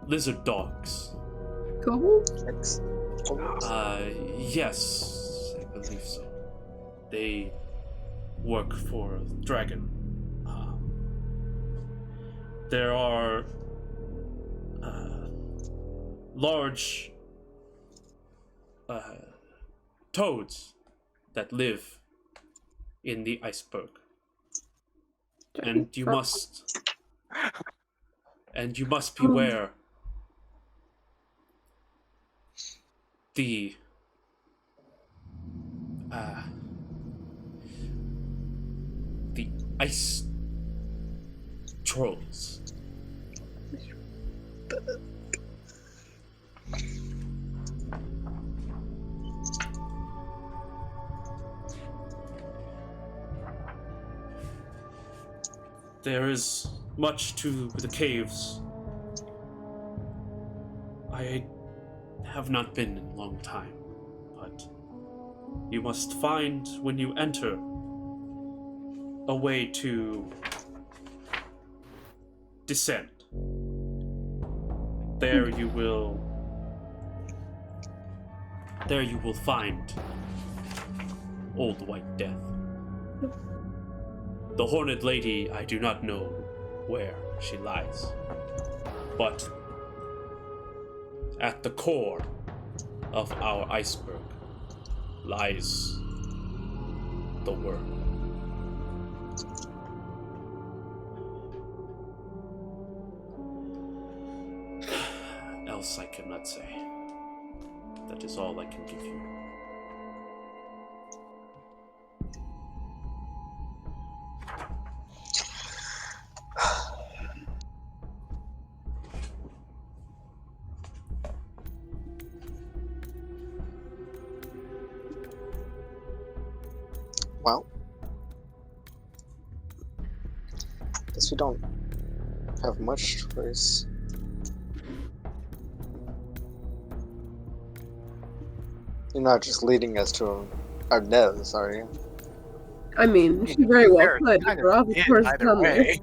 lizard dogs. Kobolds? Yes, I believe so. They work for Dragon. There are large toads that live in the iceberg, and you must beware the ice trolls. There is much to the caves. I have not been in a long time, but you must find, when you enter, a way to descend. There you will find Old White Death. The Horned Lady, I do not know where she lies, but at the core of our iceberg lies the worm. Else I cannot say. That is all I can give you. Well, guess we don't have much choice. You're not just leading us to our deaths, are you? I mean, she very well There, could. kind We're of of is course either come there. way.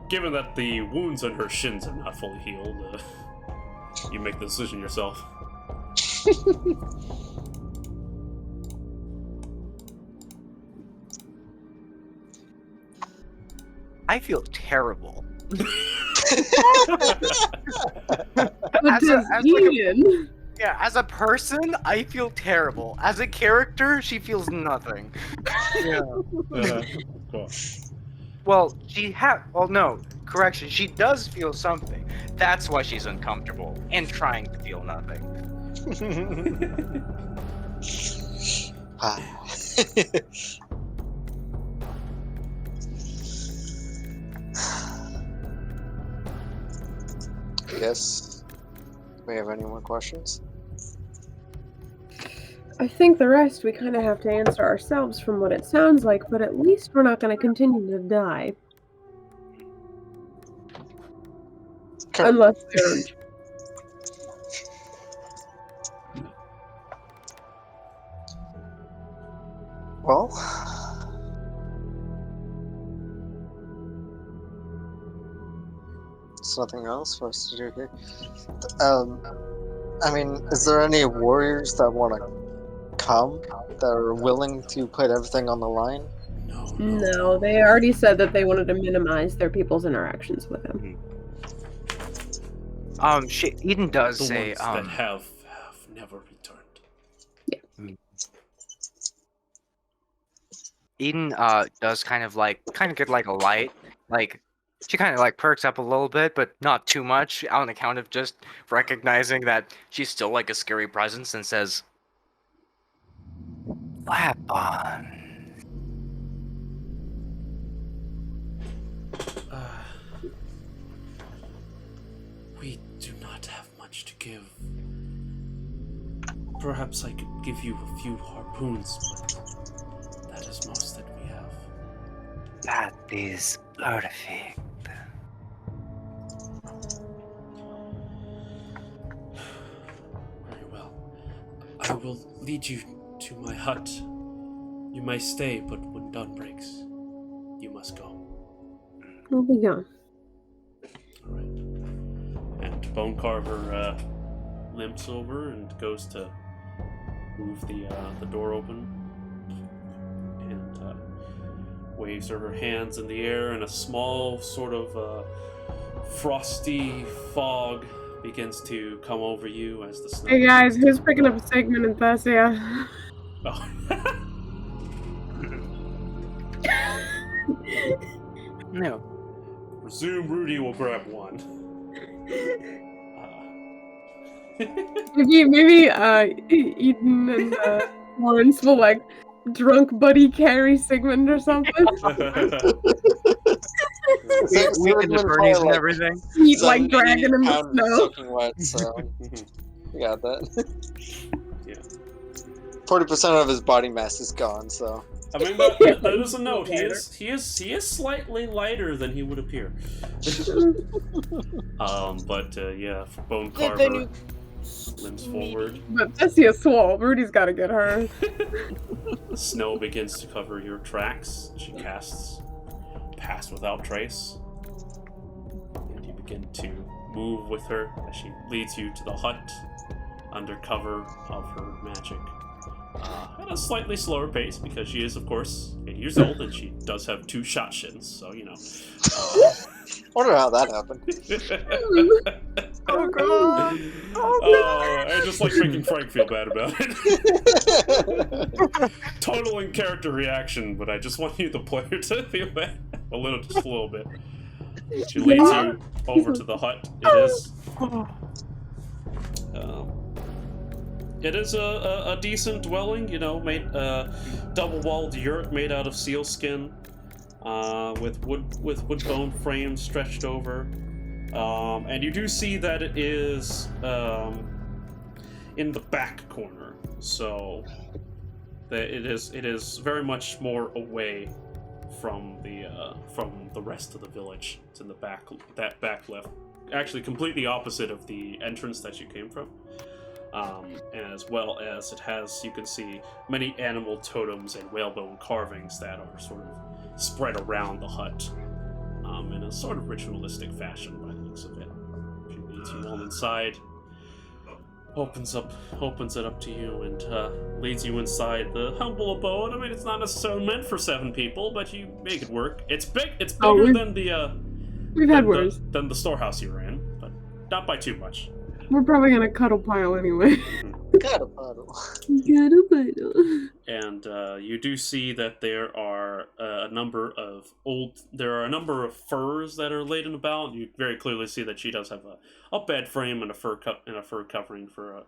Given that the wounds on her shins are not fully healed, you make the decision yourself. I feel terrible. But does Ian? Yeah, as a person, I feel terrible. As a character, she feels nothing. Cool. Well, no, correction, she does feel something. That's why she's uncomfortable and trying to feel nothing. Yes. Do we have any more questions? I think the rest we kind of have to answer ourselves from what it sounds like, but at least we're not going to continue to die. Okay. Unless they're... Well, there's nothing else for us to do here. I mean, is there any warriors that want to come, that are willing to put everything on the line? No, they already said that they wanted to minimize their people's interactions with him. Eden does The say, ones that have never returned. Eden does kind of get like a light, like she kind of like perks up a little bit, but not too much, on account of just recognizing that she's still like a scary presence, and says, "Weapon." We do not have much to give. Perhaps I could give you a few harpoons, but that is most that we have. That is perfect. Very well. I will lead you to my hut. You may stay, but when dawn breaks, you must go. We'll be gone. All right. And Bone Carver limps over and goes to move the door open, and waves her hands in the air, and a small sort of frosty fog begins to come over you as the snow. Hey guys, who's picking up Sigmund and Thessia? Oh. No. Presume Rudy will grab one. Maybe Aidan and Florence will like drunk buddy carry Sigmund or something. We can just Bernie's and everything. Eat like dragging in the pound snow. soaking wet, so we got that. Yeah. 40% of his body mass is gone, so. I mean, that is a note. He is slightly lighter than he would appear. Yeah, Bone Carver limps forward. But Thessia swole. Rudy's gotta get her. The snow begins to cover your tracks. She casts Pass Without Trace. And you begin to move with her as she leads you to the hut under cover of her magic. At a slightly slower pace, because she is, of course, 80 years old, and she does have 2 shot shins, so, you know. Wonder how that happened. Oh god! I just like making Frank feel bad about it. Total in character reaction, but I just want you, the player, to feel bad just a little bit. She leads you over to the hut. It is a decent dwelling, you know, made double-walled yurt made out of sealskin, with wood bone frames stretched over, and you do see that it is in the back corner, so that it is very much more away from the rest of the village. It's in the back left, actually completely opposite of the entrance that you came from. As well as it has, you can see, many animal totems and whalebone carvings that are sort of spread around the hut in a sort of ritualistic fashion by the looks of it. She leads you all inside, opens it up to you, and leads you inside the humble abode. I mean, it's not necessarily meant for 7 people, but you make it work. It's big. It's bigger than We've had worse. Than the storehouse you were in, but not by too much. We're probably gonna cuddle pile anyway. Got a puddle. And you do see that there are a number of furs that are laid about. You very clearly see that she does have a bed frame and a fur covering for a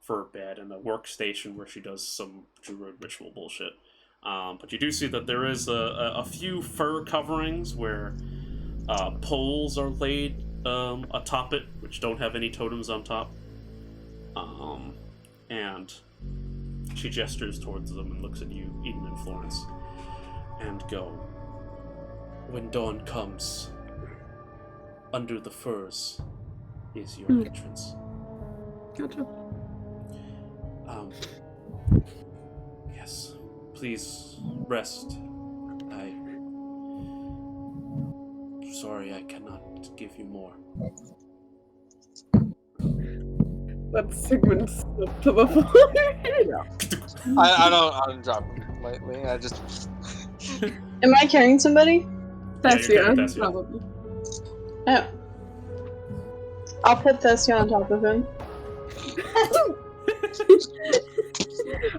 fur bed, and a workstation where she does some druid ritual bullshit. But you do see that there is a few fur coverings where poles are laid atop it, which don't have any totems on top. And she gestures towards them and looks at you, Aidan and Florence, and go, "When dawn comes, under the furs is your entrance." Gotcha. Yes, please rest. Sorry, I cannot give you more. Let Sigmund slip to the floor. I don't drop him lightly. I just. Am I carrying somebody? Thessia, Thessia. probably. Oh. I'll put Thessia on top of him.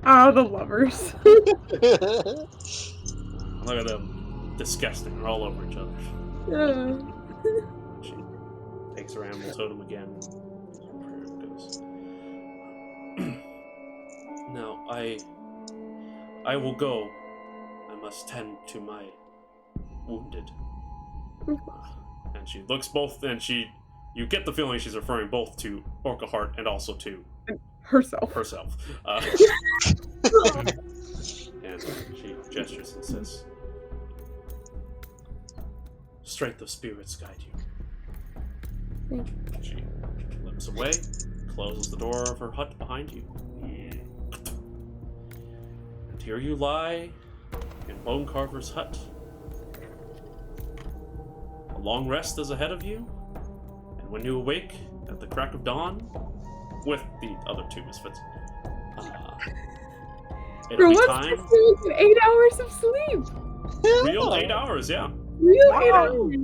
Oh, the lovers. Look at them. Disgusting. They're all over each other. Yeah. She takes her animal totem again. Where it goes. Now, I will go. I must tend to my wounded. And she looks and you get the feeling she's referring both to Orcahart and also to Herself. And she gestures and says, strength of spirits guide you. She limps away, closes the door of her hut behind you. And here you lie in Bone Carver's hut. A long rest is ahead of you, and when you awake at the crack of dawn, with the other two misfits, Bro, it'll be what's time. this doing 8 hours of sleep? Real 8 hours, yeah. Real 8 hours.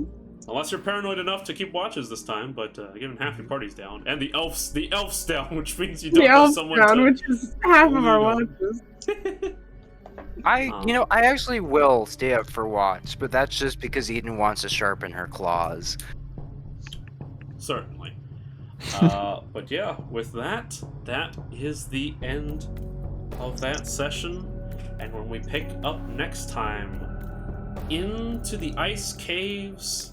Unless you're paranoid enough to keep watches this time, but given half your party's down, and the elf's down, which means you don't The have elf's someone down, to... which is half of our lean on. watches. I actually will stay up for watch, but that's just because Eden wants to sharpen her claws. Certainly. But yeah, with that is the end of that session. And when we pick up next time, into the ice caves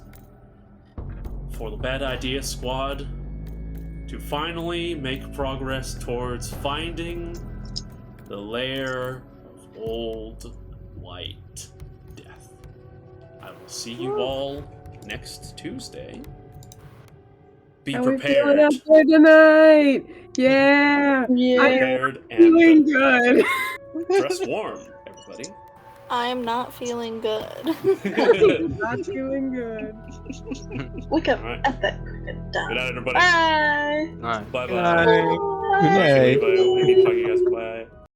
for the Bad Idea Squad to finally make progress towards finding the lair of Old White Death. I will see you all next Tuesday. Be How we feeling prepared. out there tonight? Yeah. Yeah. Prepared I'm feeling and good. dress warm, everybody. I'm not feeling good. Not feeling good. Look up Alright. at that Good crocodile. night, everybody. Bye. Bye bye. Good night. Fuck you guys. Bye.